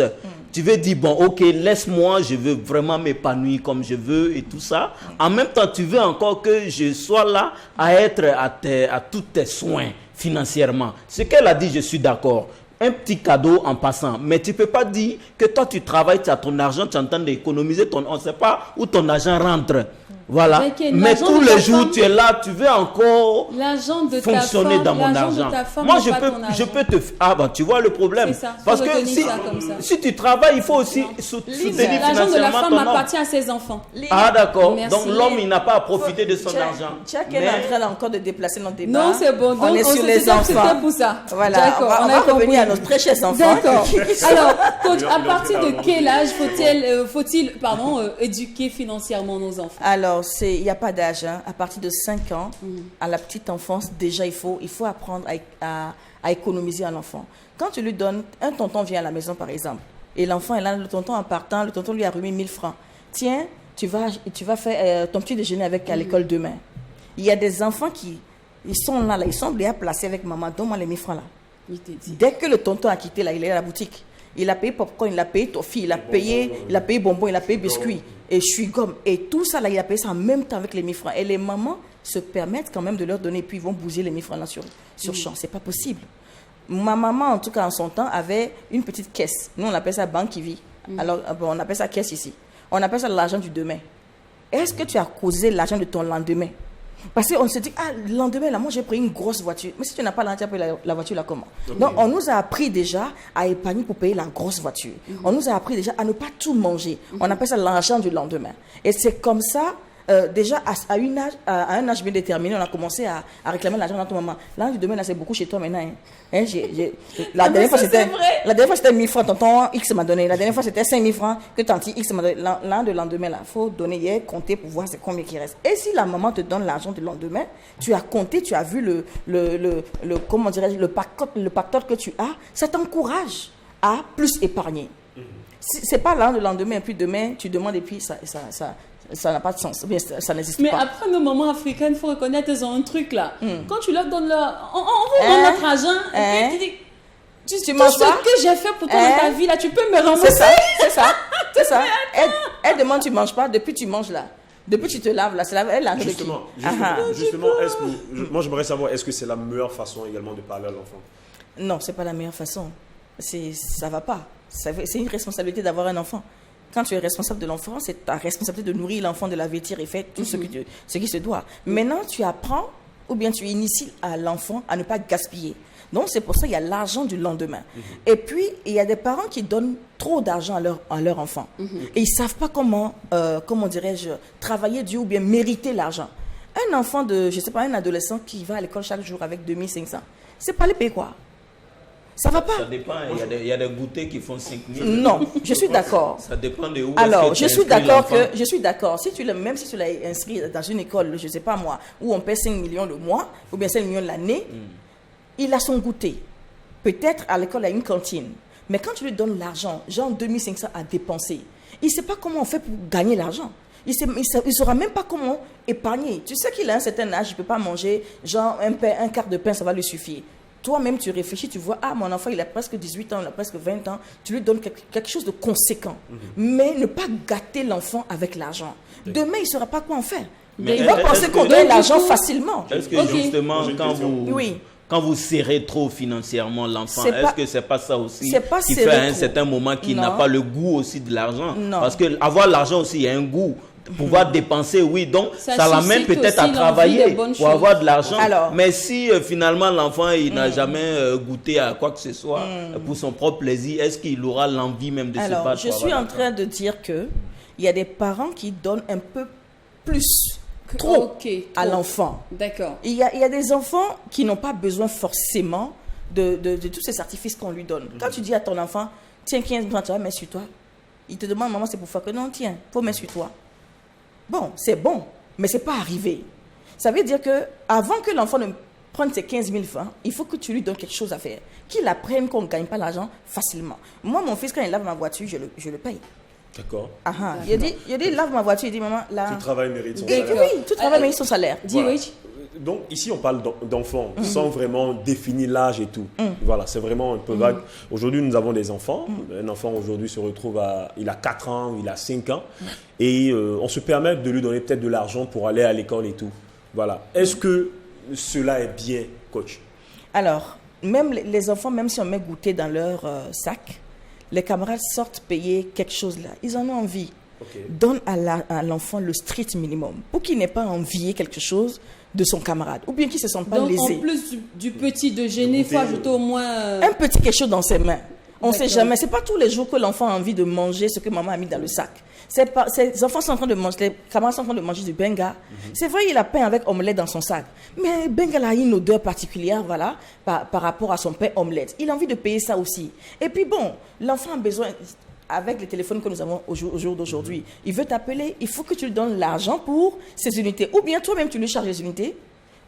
tu veux dire, bon, ok, laisse-moi, je veux vraiment m'épanouir comme je veux et tout ça. En même temps, tu veux encore que je sois là à être à tous tes soins financièrement. Ce qu'elle a dit, je suis d'accord. Un petit cadeau en passant. Mais tu ne peux pas dire que toi, tu travailles, tu as ton argent, tu es en train d'économiser, on ne sait pas où ton argent rentre. Voilà. Mais tous les jours, tu es là, tu veux encore fonctionner dans mon argent. Moi, je peux te... Ah, ben, tu vois le problème. Parce que si tu travailles, il faut aussi soutenir financièrement l'argent de la femme appartient à ses enfants. Ah, d'accord. Donc, l'homme, il n'a pas à profiter de son argent. Tu as qu'elle est en train encore de déplacer notre débat. Non, c'est bon. On est sur les enfants. C'était pour ça. Voilà. On va revenir à nos très chers enfants. D'accord. Alors, coach, à partir de quel âge faut-il éduquer financièrement nos enfants? Alors, il n'y a pas d'âge. Hein. À partir de 5 ans, à la petite enfance, déjà, il faut apprendre à économiser un enfant. Quand tu lui donnes, un tonton vient à la maison, par exemple, et l'enfant est là, le tonton en partant, le tonton lui a remis 1000 francs. Tiens, tu vas faire ton petit déjeuner avec à l'école demain. Il y a des enfants ils sont là, ils sont bien placés avec maman, donne-moi les 1000 francs là. Dès que le tonton a quitté là, il est à la boutique. Il a payé popcorn, il a payé toffee, il a payé bonbons, il a payé biscuits et chewing-gum. Et tout ça, là, il a payé ça en même temps avec les 1000 francs. Et les mamans se permettent quand même de leur donner, puis ils vont bouger les 1000 francs là sur champ. C'est pas possible. Ma maman, en tout cas, en son temps, avait une petite caisse. Nous, on appelle ça banque qui vit. Alors, on appelle ça caisse ici. On appelle ça l'argent du demain. Est-ce que tu as causé l'argent de ton lendemain? Parce qu'on se dit, le lendemain, là, moi, j'ai pris une grosse voiture. Mais si tu n'as pas l'argent, tu as pris la voiture, là, comment? Okay. Donc, on nous a appris déjà à épargner pour payer la grosse voiture. On nous a appris déjà à ne pas tout manger. On appelle ça l'argent du lendemain. Et c'est comme ça, déjà, à un âge bien déterminé, on a commencé à réclamer l'argent dans ton maman. L'argent du demain, là, c'est beaucoup chez toi maintenant. La dernière fois, c'était 1000 francs, tonton X m'a donné. La dernière fois, c'était 5000 francs que tante X m'a donné. L'an de lendemain, là, il faut donner hier, compter pour voir c'est combien qui reste. Et si la maman te donne l'argent du lendemain, tu as compté, tu as vu comment dirais-je, le pactole que tu as, ça t'encourage à plus épargner. C'est pas l'an de lendemain, et puis demain, tu demandes, et puis ça n'a pas de sens. Ça n'existe pas. Mais après, nos mamans africaines, il faut reconnaître, elles ont un truc là. Quand tu leur donnes on vous donne notre argent, et puis tu dis, tu manges pas? Ce que j'ai fait pour toi dans ta vie là, tu peux me rembourser? C'est ça. Elle demande, tu manges pas, depuis tu manges là. Depuis tu te laves là, c'est elle l'argent de qui? Justement, moi j'aimerais savoir, est-ce que c'est la meilleure façon également de parler à l'enfant? Non, c'est pas la meilleure façon. Ça va pas. C'est une responsabilité d'avoir un enfant. Quand tu es responsable de l'enfant, c'est ta responsabilité de nourrir l'enfant, de la vêtir et faire tout ce qui se doit. Maintenant, tu apprends ou bien tu inities à l'enfant à ne pas gaspiller. Donc, c'est pour ça qu'il y a l'argent du lendemain. Et puis, il y a des parents qui donnent trop d'argent à leur enfant. Et ils ne savent pas comment dirais-je, travailler dur ou bien mériter l'argent. Un enfant un adolescent qui va à l'école chaque jour avec 2500, c'est pas les payer quoi? Ça va pas. Ça dépend, il y a des goûters qui font 5 000. Non, je suis d'accord. Ça dépend de où. Alors, je suis d'accord si tu même si tu l'as inscrit dans une école, je sais pas moi, où on paie 5 millions le mois, ou bien 5 millions l'année, il a son goûter. Peut-être à l'école, il y a une cantine. Mais quand tu lui donnes l'argent, genre 2500 à dépenser, il ne sait pas comment on fait pour gagner l'argent. Il ne saura même pas comment épargner. Tu sais qu'il a un certain âge, il ne peut pas manger, genre un quart de pain, ça va lui suffire. Toi-même, tu réfléchis, tu vois, mon enfant, il a presque 18 ans, il a presque 20 ans, tu lui donnes quelque chose de conséquent. Mais ne pas gâter l'enfant avec l'argent. Demain, il ne saura pas quoi en faire. Mais il va penser qu'on donne l'argent facilement. Est-ce que justement, quand vous serrez trop financièrement l'enfant, est-ce que c'est pas ça aussi qui fait à un certain moment qu'il n'a pas le goût aussi de l'argent? Parce que avoir l'argent aussi, il y a un goût. Pouvoir dépenser, oui, donc ça l'amène peut-être à travailler pour avoir de l'argent. Mais si finalement l'enfant il n'a jamais goûté à quoi que ce soit pour son propre plaisir, est-ce qu'il aura l'envie même de se battre? Je suis en train de dire que il y a des parents qui donnent un peu plus trop à l'enfant. D'accord. Il y a des enfants qui n'ont pas besoin forcément de tous ces artifices qu'on lui donne. Quand tu dis à ton enfant, tiens 15 francs, tu vas mettre sur toi, il te demande, maman, c'est pour faire que non, tiens, faut mettre sur toi. Bon, c'est bon, mais c'est pas arrivé. Ça veut dire que avant que l'enfant ne prenne ses 15 000 francs, il faut que tu lui donnes quelque chose à faire. Qu'il apprenne qu'on ne gagne pas l'argent facilement. Moi, mon fils, quand il lave ma voiture, je le paye. D'accord. Il dit, lave ma voiture, il dit, maman, là... Tout travail mérite son salaire. Oui, tout travail mérite son salaire. Voilà. Donc ici on parle d'enfants sans vraiment définir l'âge et tout. Voilà, c'est vraiment un peu vague. Aujourd'hui nous avons des enfants. Un enfant aujourd'hui se retrouve il a 4 ans, il a 5 ans. Et on se permet de lui donner peut-être de l'argent pour aller à l'école et tout. Voilà. Est-ce que cela est bien, coach? Alors, même les enfants, même si on met goûter dans leur sac, les camarades sortent payer quelque chose là. Ils en ont envie. Donne à l'enfant le strict minimum pour qu'il n'ait pas envié quelque chose de son camarade, ou bien qu'il ne se sente pas lésé. En plus du petit déjeuner, il faut ajouter au moins... Un petit quelque chose dans ses mains. On ne sait jamais. Ce n'est pas tous les jours que l'enfant a envie de manger ce que maman a mis dans le sac. Ces enfants sont en train de manger, les camarades sont en train de manger du benga. C'est vrai, il a pain avec omelette dans son sac. Mais benga a une odeur particulière, voilà, par rapport à son pain omelette. Il a envie de payer ça aussi. Et puis bon, l'enfant a besoin... Avec les téléphones que nous avons au jour d'aujourd'hui, il veut t'appeler, il faut que tu lui donnes l'argent pour ces unités. Ou bien toi-même, tu lui charges les unités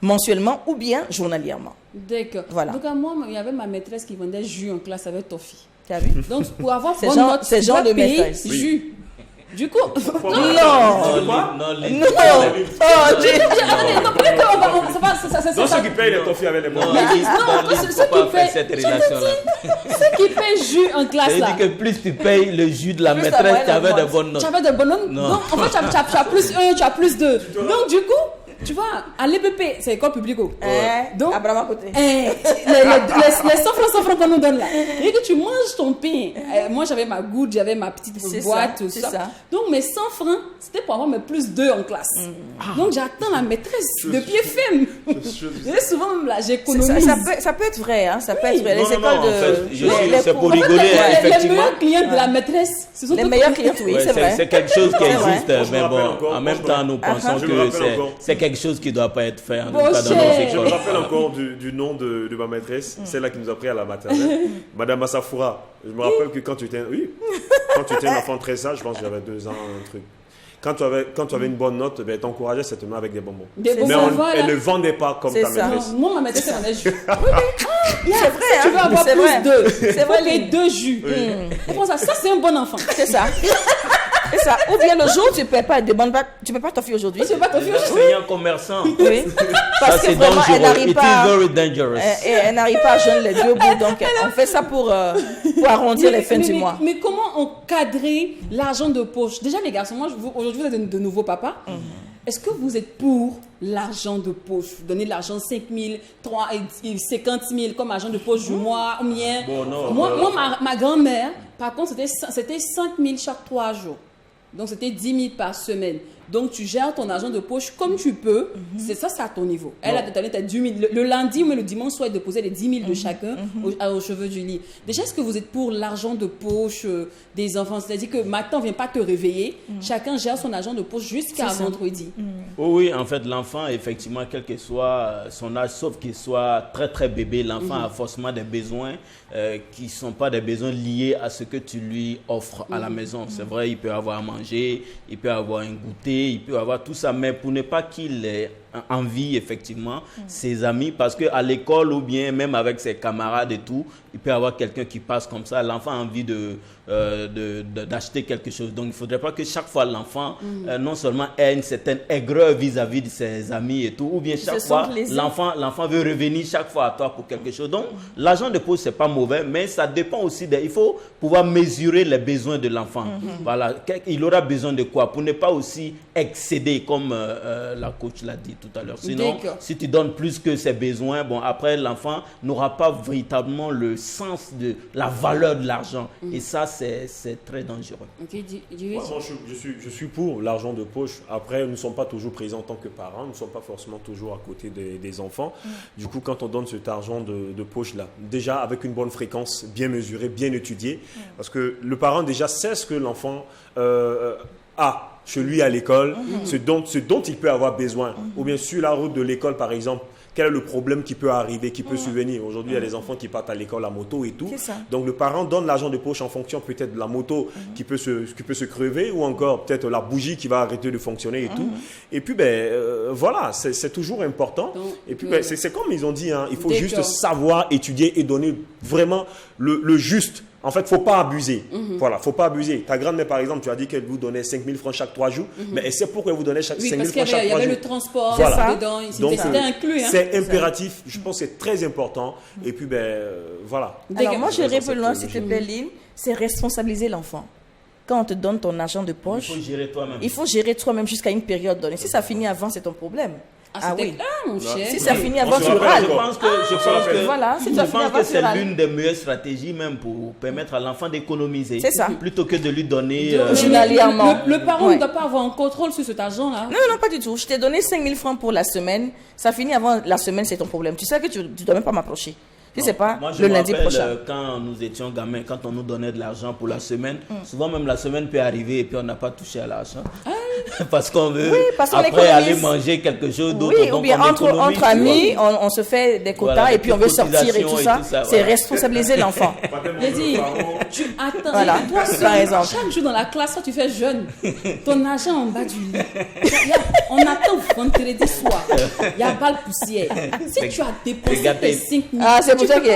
mensuellement ou bien journalièrement. D'accord. Voilà. Donc, à moi, il y avait ma maîtresse qui vendait jus en classe avec Toffee. Tu as vu? Donc, pour avoir bonne note, c'est genre de maîtresse. Jus. Du coup, non. Non, ceux qui payent les toffees avec les bons. Ceux qui payent jus en classe. Ça veut dire que plus tu payes le jus de la maîtresse, tu avais de bonnes notes. Tu avais de bonnes notes. Donc, en fait, tu as plus 1, tu as plus 2. Donc, du coup, tu vois, à l'EPP, c'est école publique. Donc, à Brahma côté. Les 100 francs qu'on nous donne là. Et que tu manges ton pain. Moi, j'avais ma goutte, j'avais ma petite boîte, tout ça. Donc, mes 100 francs, c'était pour avoir mes plus 2 en classe. Donc, j'attends la maîtresse de pied ferme. Et souvent, là, j'économise. Ça peut être vrai, hein. Ça peut être vrai. Les écoles de... C'est pour rigoler, effectivement. Les meilleurs clients de la maîtresse, ce sont les meilleurs clients, oui, c'est vrai. C'est quelque chose qui existe, mais bon, en même temps, nous pensons que c'est quelque chose qui ne doit pas être fait en tout cas dans nos écoles. Je me rappelle encore du nom de ma maîtresse, celle là qui nous a pris à la maternelle, Madame Assafoura. Je me rappelle que quand tu étais un enfant très sage, je pense que j'avais 2 ans, un truc. Quand tu avais une bonne note, ben, t'encourageais certainement avec des bonbons. Mais elle ne vendait pas comme ta maîtresse. Moi, ma maîtresse, elle vendait jus. C'est vrai, tu veux avoir plus 2. C'est vrai, les 2 jus. Ça, c'est un bon enfant. C'est ça. C'est ça. Ou bien le jour, tu ne peux pas demander, tu ne peux pas t'offrir aujourd'hui. Tu ne peux pas t'offrir aujourd'hui. C'est un commerçant. Oui. Parce que vraiment, elle n'arrive pas. Elle n'arrive pas à joindre les 2 bouts. Donc, on fait ça pour arrondir les fins du mois. Mais comment encadrer l'argent de poche? Déjà, les garçons, moi, aujourd'hui, vous êtes de nouveaux papas. Est-ce que vous êtes pour l'argent de poche? Donner de l'argent 5 000, 50 000 comme argent de poche du mois, ou bien. Moi, ma grand-mère, par contre, c'était 5 000 chaque 3 jours. Donc, c'était 10 000 par semaine. Donc, tu gères ton argent de poche comme tu peux. C'est à ton niveau. Elle a donné 10 000. Le lundi ou le dimanche, soit de poser les 10 000 de chacun aux cheveux du lit. Déjà, est-ce que vous êtes pour l'argent de poche des enfants? C'est-à-dire que maintenant, on ne vient pas te réveiller. Chacun gère son argent de poche jusqu'à vendredi. Oui, en fait, l'enfant, effectivement, quel que soit son âge, sauf qu'il soit très, très bébé, l'enfant a forcément des besoins qui ne sont pas des besoins liés à ce que tu lui offres à la maison. C'est vrai, il peut avoir à manger, il peut avoir un goûter, il peut avoir tout ça, mais pour ne pas qu'il ait envie, effectivement, ses amis, parce qu'à l'école ou bien même avec ses camarades et tout, il peut y avoir quelqu'un qui passe comme ça, l'enfant a envie d'acheter quelque chose. Donc, il ne faudrait pas que chaque fois l'enfant, non seulement ait une certaine aigreur vis-à-vis de ses amis et tout, ou bien chaque fois, l'enfant veut revenir chaque fois à toi pour quelque chose. Donc, l'argent de poche, ce n'est pas mauvais, mais ça dépend aussi, il faut pouvoir mesurer les besoins de l'enfant. Voilà, il aura besoin de quoi pour ne pas aussi excéder, comme la coach l'a dit tout à l'heure. Sinon, si tu donnes plus que ses besoins, bon, après, l'enfant n'aura pas véritablement le sens de la valeur de l'argent. Et ça, c'est très dangereux. Moi, je suis pour l'argent de poche. Après, nous ne sommes pas toujours présents en tant que parents. Nous ne sommes pas forcément toujours à côté des enfants. Du coup, quand on donne cet argent de poche-là, déjà avec une bonne fréquence, bien mesurée, bien étudiée, parce que le parent déjà sait ce que l'enfant a chez lui à l'école, ce dont il peut avoir besoin. Ou bien sur la route de l'école, par exemple, quel est le problème qui peut arriver, qui peut survenir. Aujourd'hui, il y a des enfants qui partent à l'école à moto et tout. Donc, le parent donne l'argent de poche en fonction peut-être de la moto qui peut se crever, ou encore peut-être la bougie qui va arrêter de fonctionner et tout. Et puis, voilà, c'est toujours important. Et puis, c'est comme ils ont dit, hein, il faut juste savoir étudier et donner vraiment le juste. En fait, il ne faut pas abuser. Voilà, il ne faut pas abuser. Ta grand-mère, par exemple, tu as dit qu'elle vous donnait 5 000 francs chaque 3 jours. Mais elle sait pourquoi elle vous donnait 5 000 francs chaque 3 jours. Il y avait le transport dedans. C'était inclus. Hein. C'est impératif. Je pense que c'est très important. Et puis, voilà. Alors, moi, je dirais plus loin, s'il te plaît, Lynn, c'est responsabiliser l'enfant. Quand on te donne ton argent de poche, il faut gérer toi-même. Il faut gérer toi-même jusqu'à une période donnée. Si ça finit avant, c'est ton problème. Oui. Mon cher. Si ça finit avant, tu râles. Je pense que, voilà, si ça finit avant, c'est l'une des meilleures stratégies même pour permettre à l'enfant d'économiser. C'est ça. Plutôt que de lui donner... journalièrement. Le parent ne doit pas avoir un contrôle sur cet argent-là. Non, pas du tout. Je t'ai donné 5 000 francs pour la semaine. Ça finit avant la semaine, c'est ton problème. Tu sais que tu ne dois même pas m'approcher. Si c'est pas le lundi prochain. Quand nous étions gamins, quand on nous donnait de l'argent pour la semaine, souvent même la semaine peut arriver et puis on n'a pas touché à l'argent. Parce qu'on veut après aller manger quelque chose d'autre. Oui, ou bien entre amis, on se fait des quotas et puis on veut sortir et tout ça. C'est responsabiliser l'enfant. J'ai dit, tu attends. Voilà, par exemple. Chaque jour dans la classe, tu fais jeune. Ton argent en bas du lit. On attend vendredi soir. Il y a balle poussière. Si tu as dépensé tes 5 000, c'est pour ça que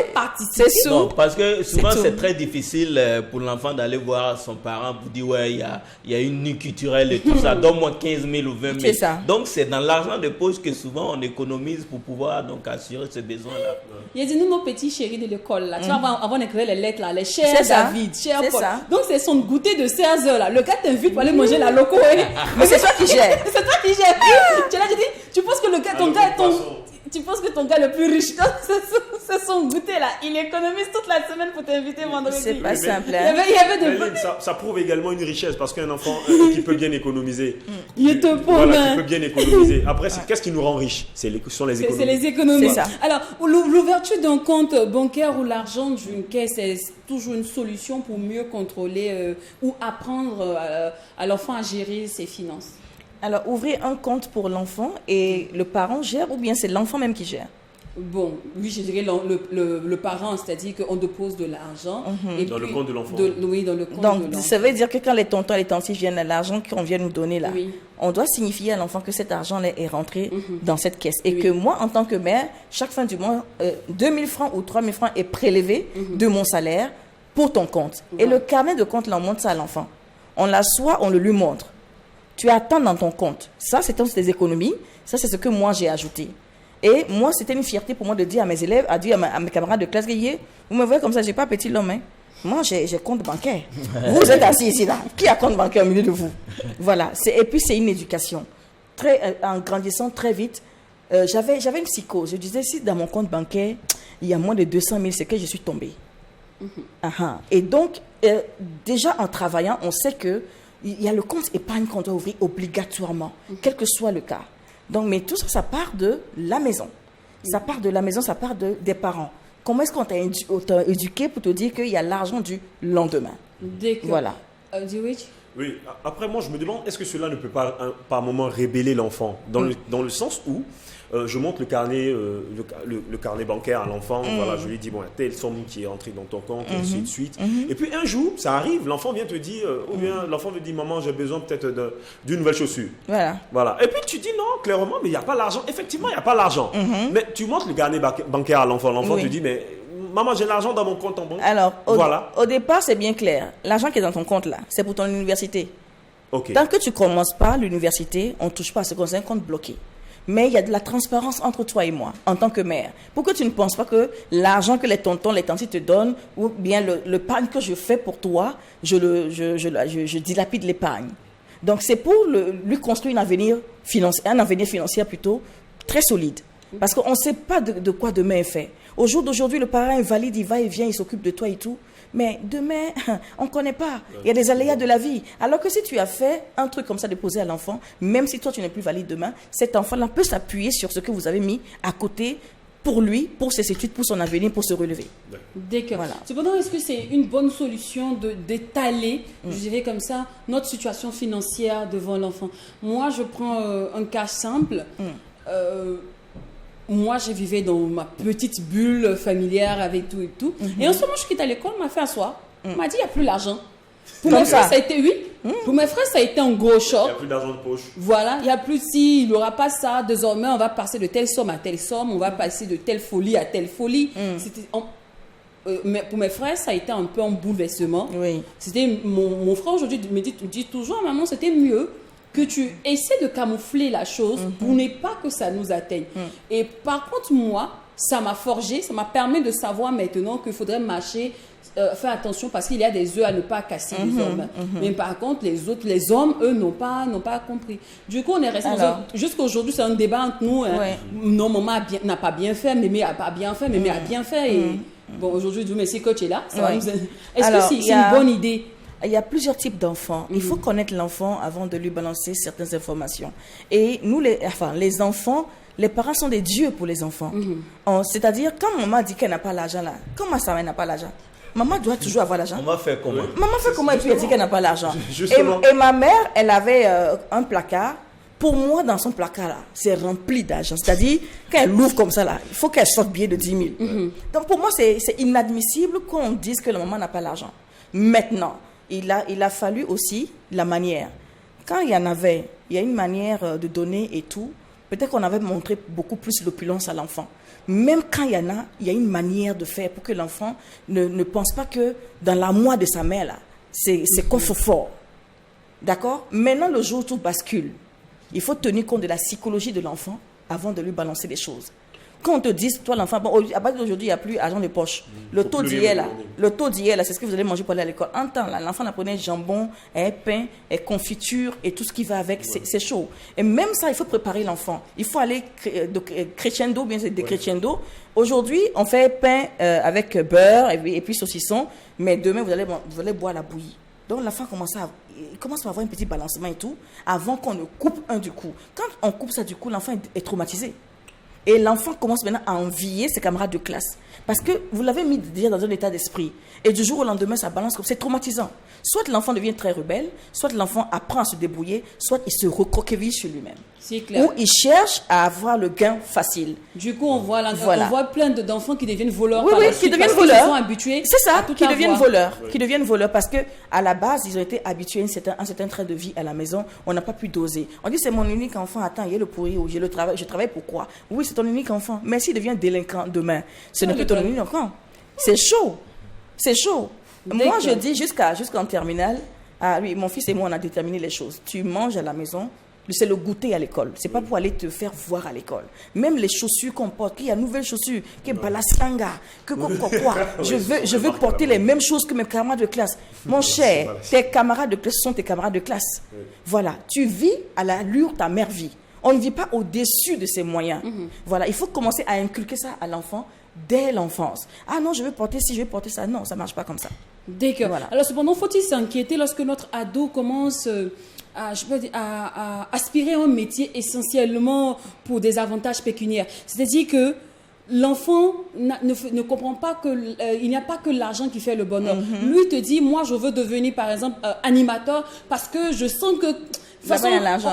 c'est sous. Non, parce que souvent c'est très difficile pour l'enfant d'aller voir son parent pour dire ouais, il y a une nuit culturelle et tout ça. Donne-moi 15 000 ou 20 000. C'est ça. Donc c'est dans l'argent de poche que souvent on économise pour pouvoir donc assurer ce besoin-là. Il y a dit, nous, nos petits chéris de l'école, là, tu vois, avant d'écrire les lettres, là, les chers David, chers Paul. Donc c'est son goûter de 16 heures, là. Le gars t'invite pour aller manger la loco. Mais c'est toi qui gères. C'est toi qui gères. Tu l'as dit, tu penses que le gars, tu penses que ton gars le plus riche, c'est son goûter là. Il économise toute la semaine pour t'inviter vendredi. C'est pas simple. Ça prouve également une richesse parce qu'un enfant qui peut bien économiser. Il te qui peut bien économiser. Après, qu'est-ce qui nous rend riches? Ce sont les économies. C'est les économies. C'est ça. Alors, l'ouverture d'un compte bancaire ou l'argent d'une caisse, c'est toujours une solution pour mieux contrôler ou apprendre à l'enfant à gérer ses finances. Alors, ouvrir un compte pour l'enfant et le parent gère ou bien c'est l'enfant même qui gère? Bon, oui, je dirais le parent, c'est-à-dire qu'on dépose de l'argent. Dans le compte de l'enfant. Oui, dans le compte donc, de l'enfant. Ça veut dire que quand les tontons et les tantis viennent à l'argent qu'on vient nous donner là, on doit signifier à l'enfant que cet argent est rentré dans cette caisse. Et que moi, en tant que mère, chaque fin du mois, 2 000 francs ou 3 000 francs est prélevé de mon salaire pour ton compte. Et le carnet de compte, là, on montre ça à l'enfant. On l'assoit, on le lui montre. Tu attends dans ton compte. Ça, c'est tes économies. Ça, c'est ce que moi, j'ai ajouté. Et moi, c'était une fierté pour moi de dire à mes élèves, à mes camarades de classe, vous me voyez comme ça, je n'ai pas petit l'homme. Hein. Moi, j'ai compte bancaire. Vous êtes assis ici, là. Qui a compte bancaire au milieu de vous? Voilà. Et puis, c'est une éducation. En grandissant très vite, j'avais une psychose. Je disais, si dans mon compte bancaire, il y a moins de 200 000, c'est que je suis tombée. Et donc, déjà en travaillant, on sait que il y a le compte épargne qu'on doit ouvrir obligatoirement, quel que soit le cas. Donc, mais tout ça, ça part de la maison. Ça part de la maison, ça part des parents. Comment est-ce qu'on t'a éduqué pour te dire qu'il y a l'argent du lendemain? Voilà. Oui, après moi je me demande, est-ce que cela ne peut pas par moment rébeller l'enfant dans le sens où je montre le carnet, le carnet bancaire à l'enfant, voilà, je lui dis, bon, il y a telle somme qui est entrée dans ton compte, et ainsi de suite. Et puis un jour, ça arrive, l'enfant vient te dire, ou bien l'enfant me dit, maman, j'ai besoin peut-être d'une nouvelle chaussure. Voilà. Et puis tu dis, non, clairement, mais il n'y a pas l'argent. Effectivement, il n'y a pas l'argent. Mais tu montres le carnet bancaire à l'enfant, l'enfant te dit, mais maman, j'ai l'argent dans mon compte en banque. Alors, au départ, c'est bien clair. L'argent qui est dans ton compte, là, c'est pour ton université. Tant que tu ne commences pas l'université, on ne touche pas à ce qu'on a un compte bloqué. Mais il y a de la transparence entre toi et moi, en tant que mère. Pour que tu ne penses pas que l'argent que les tontons, les tantes te donnent, ou bien l'épargne que je fais pour toi, je dilapide l'épargne. Donc, c'est pour lui construire un avenir financier plutôt très solide. Parce qu'on ne sait pas de quoi demain est fait. Au jour d'aujourd'hui, le parent est valide, il va et vient, il s'occupe de toi et tout. Mais demain, on ne connaît pas. Il y a des aléas de la vie. Alors que si tu as fait un truc comme ça de poser à l'enfant, même si toi tu n'es plus valide demain, cet enfant-là peut s'appuyer sur ce que vous avez mis à côté pour lui, pour ses études, pour son avenir, pour se relever. D'accord. Voilà. Cependant, est-ce que c'est une bonne solution d'étaler, je dirais comme ça, notre situation financière devant l'enfant? Moi, je prends un cas simple. Moi, je vivais dans ma petite bulle familière avec tout et tout. Et en ce moment, je quitte à l'école, on m'a fait asseoir. On m'a dit, il n'y a plus d'argent. Pour mes frères, ça a été, pour mes frères, ça a été un gros choc. Il n'y a plus d'argent de poche. Voilà, il n'y a plus il n'y aura pas ça. Désormais, on va passer de telle somme à telle somme. On va passer de telle folie à telle folie. Mais pour mes frères, ça a été un peu un bouleversement. C'était mon frère aujourd'hui me dit toujours, maman, c'était mieux que tu essaies de camoufler la chose pour ne pas que ça nous atteigne. Et par contre, moi, ça m'a forgé, ça m'a permis de savoir maintenant qu'il faudrait marcher, faire attention parce qu'il y a des œufs à ne pas casser désormais. Mais par contre, les hommes, eux, n'ont pas compris. Du coup, on est resté jusqu'à aujourd'hui, c'est un débat entre nous. Non, maman n'a pas bien fait, mémé n'a pas bien fait, mémé a bien fait. Et bon, aujourd'hui, mais si coach est là, est-ce que c'est une bonne idée? Il y a plusieurs types d'enfants. Il faut connaître l'enfant avant de lui balancer certaines informations. Et nous, les enfants, les parents sont des dieux pour les enfants. C'est-à-dire, quand maman dit qu'elle n'a pas l'argent là, comment ça, elle n'a pas l'argent? Maman doit toujours avoir l'argent. Maman fait comment? Maman fait comment et puis elle dit qu'elle n'a pas l'argent. Et ma mère, elle avait un placard. Pour moi, dans son placard là, c'est rempli d'argent. C'est-à-dire, quand elle l'ouvre comme ça là, il faut qu'elle sorte billet de 10 000. Donc pour moi, c'est inadmissible qu'on dise que la maman n'a pas l'argent. Maintenant, il a fallu aussi la manière. Quand il y a une manière de donner et tout, peut-être qu'on avait montré beaucoup plus l'opulence à l'enfant. Même quand il y en a, il y a une manière de faire pour que l'enfant ne pense pas que dans la moi de sa mère, là, c'est confort. D'accord? Maintenant, le jour où tout bascule, il faut tenir compte de la psychologie de l'enfant avant de lui balancer des choses. Quand on te dit, toi l'enfant, bon, à partir d'aujourd'hui, il n'y a plus d'argent de poche. Le taux d'hier, là, c'est ce que vous allez manger pour aller à l'école. En temps, là, l'enfant apprenait jambon, pain, confiture et tout ce qui va avec, c'est chaud. Et même ça, il faut préparer l'enfant. Il faut aller crescendo, bien c'est décrescendo. Aujourd'hui, on fait pain avec beurre et puis saucisson, mais demain, vous allez boire la bouillie. Donc l'enfant commence à avoir un petit balancement et tout, avant qu'on ne coupe un du coup. Quand on coupe ça du coup, l'enfant est traumatisé. Et l'enfant commence maintenant à envier ses camarades de classe. Parce que vous l'avez mis déjà dans un état d'esprit. Et du jour au lendemain, ça balance comme c'est traumatisant. Soit l'enfant devient très rebelle, soit l'enfant apprend à se débrouiller, soit il se recroqueville sur lui-même. C'est clair. Ou il cherche à avoir le gain facile. Du coup, on voit plein d'enfants qui deviennent voleurs. Oui, qui deviennent voleurs. Ils sont habitués. C'est ça, qui deviennent voleurs. Qui deviennent voleurs parce que à la base, ils ont été habitués à un certain train de vie à la maison. On n'a pas pu doser. On dit c'est mon unique enfant. Attends, il y a le pourri ou je travaille pourquoi? Oui, c'est ton unique enfant. Mais s'il devient délinquant demain, ce n'est plus ton unique enfant. C'est chaud. C'est chaud. Moi, je dis jusqu'en terminale. Ah oui, mon fils et moi, on a déterminé les choses. Tu manges à la maison. C'est le goûter à l'école. C'est pas pour aller te faire voir à l'école. Même les chaussures qu'on porte, qu'il y a nouvelles chaussures, que balaslanga, que quoi. Je veux porter les mêmes choses que mes camarades de classe. Mon cher, tes camarades de classe sont tes camarades de classe. Voilà. Tu vis à l'allure ta mère vit. On ne vit pas au-dessus de ses moyens. Voilà. Il faut commencer à inculquer ça à l'enfant dès l'enfance. Ah non, je veux porter ci, je veux porter ça. Non, ça marche pas comme ça. D'accord. Voilà. Alors cependant, faut-il s'inquiéter lorsque notre ado commence à aspirer à un métier essentiellement pour des avantages pécuniaires? C'est-à-dire que l'enfant ne comprend pas qu'il n'y a pas que l'argent qui fait le bonheur. Lui te dit, moi je veux devenir par exemple animateur parce que je sens que... De toute façon,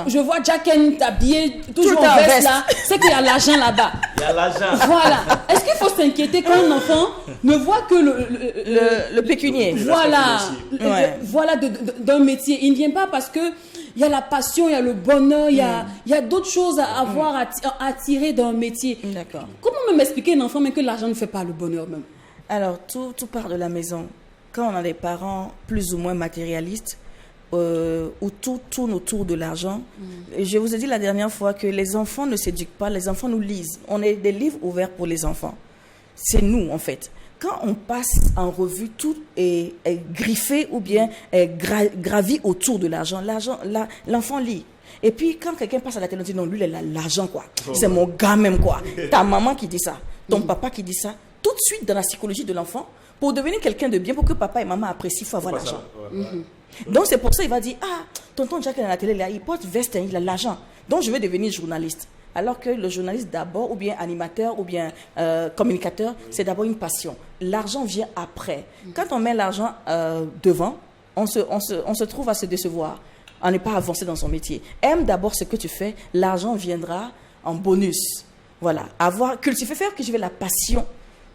je vois Jacken habillé toujours en veste là, c'est qu'il y a l'argent là-bas. Il y a l'argent. Voilà. Est-ce qu'il faut s'inquiéter quand un enfant ne voit que le pécunier? Voilà. Voilà d'un métier. Il ne vient pas parce que il y a la passion, il y a le bonheur, il y a d'autres choses à avoir, à tirer d'un métier. D'accord. Comment même expliquer à un enfant même que l'argent ne fait pas le bonheur même? Alors, tout part de la maison. Quand on a des parents plus ou moins matérialistes, où tout tourne autour de l'argent. Je vous ai dit la dernière fois que les enfants ne s'éduquent pas, les enfants nous lisent. On est des livres ouverts pour les enfants. C'est nous, en fait. Quand on passe en revue, tout est griffé ou bien gravi autour de l'argent. L'enfant lit. Et puis, quand quelqu'un passe à la télé, on dit non, lui, il a l'argent, quoi. C'est mon gars même, quoi. Ta maman qui dit ça, ton papa qui dit ça. Tout de suite, dans la psychologie de l'enfant, pour devenir quelqu'un de bien, pour que papa et maman apprécient, il faut avoir l'argent. Donc, c'est pour ça qu'il va dire, ah, tonton Jack est à la télé, il porte veste, il a l'argent. Donc, je vais devenir journaliste. Alors que le journaliste d'abord, ou bien animateur, ou bien communicateur, c'est d'abord une passion. L'argent vient après. Quand on met l'argent devant, on se trouve à se décevoir, à ne pas avancer dans son métier. Aime d'abord ce que tu fais, l'argent viendra en bonus. Voilà, faire cultiver la passion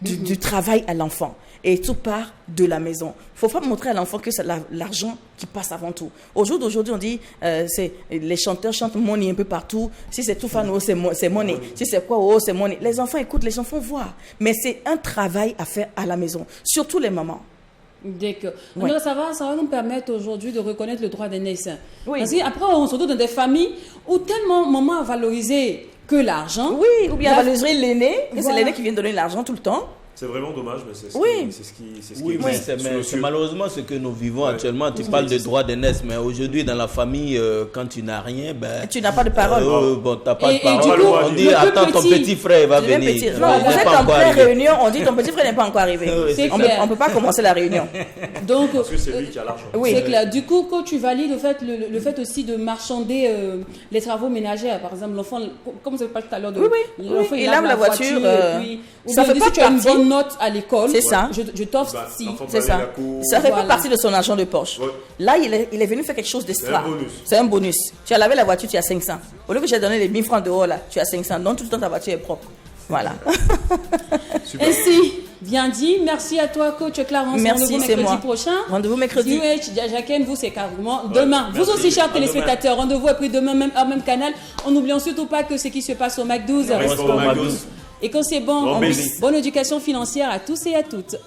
du travail à l'enfant. Et tout part de la maison. Il ne faut pas montrer à l'enfant que c'est l'argent qui passe avant tout. Au jour d'aujourd'hui, on dit, les chanteurs chantent money un peu partout. Si c'est tout fan, oh, c'est money. Si c'est quoi, oh, c'est money. Les enfants écoutent, les enfants voient. Mais c'est un travail à faire à la maison. Surtout les mamans. D'accord. Ouais. Alors, ça va nous permettre aujourd'hui de reconnaître le droit d'aînesse. Oui. Parce qu'après, on se retrouve dans des familles où tellement maman a valorisé que l'argent. Oui, ou bien valoriser l'aîné. Voilà. C'est l'aîné qui vient donner l'argent tout le temps. C'est vraiment dommage, mais c'est ce qui c'est malheureusement ce que nous vivons actuellement. Tu parles de droit d'aînesse, mais aujourd'hui, dans la famille, quand tu n'as rien, tu n'as pas de parole. Tu n'as pas de parole. On dit, attends, ton petit frère va venir. Non, vous êtes en pleine réunion, on dit, ton petit frère n'est pas encore arrivé. On ne peut pas commencer la réunion. Donc, parce que c'est lui qui a l'argent. Oui, c'est clair. Du coup, quand tu valides le fait aussi de marchander les travaux ménagers, par exemple, l'enfant, comme je parlais tout à l'heure, l'enfant il lave la voiture. Ça fait pas partie note à l'école. C'est ça. Je t'offre si. C'est ça. Ça fait pas partie de son argent de poche. Ouais. Là, il est venu faire quelque chose d'extra. C'est un bonus. Tu as lavé la voiture, tu as 500. Au lieu que j'ai donné les 1000 francs dehors, là, tu as 500. Donc, tout le temps, ta voiture est propre. Voilà. Ainsi, bien dit. Merci à toi, coach Clarence. Merci, c'est moi. Prochain. Rendez-vous mercredi. Jacken, vous, c'est carrément demain. Vous aussi, chers téléspectateurs, rendez-vous et puis demain, même canal. En n'oubliant surtout pas que ce qui se passe au Mac 12. Et quand c'est bon, bonne éducation financière à tous et à toutes.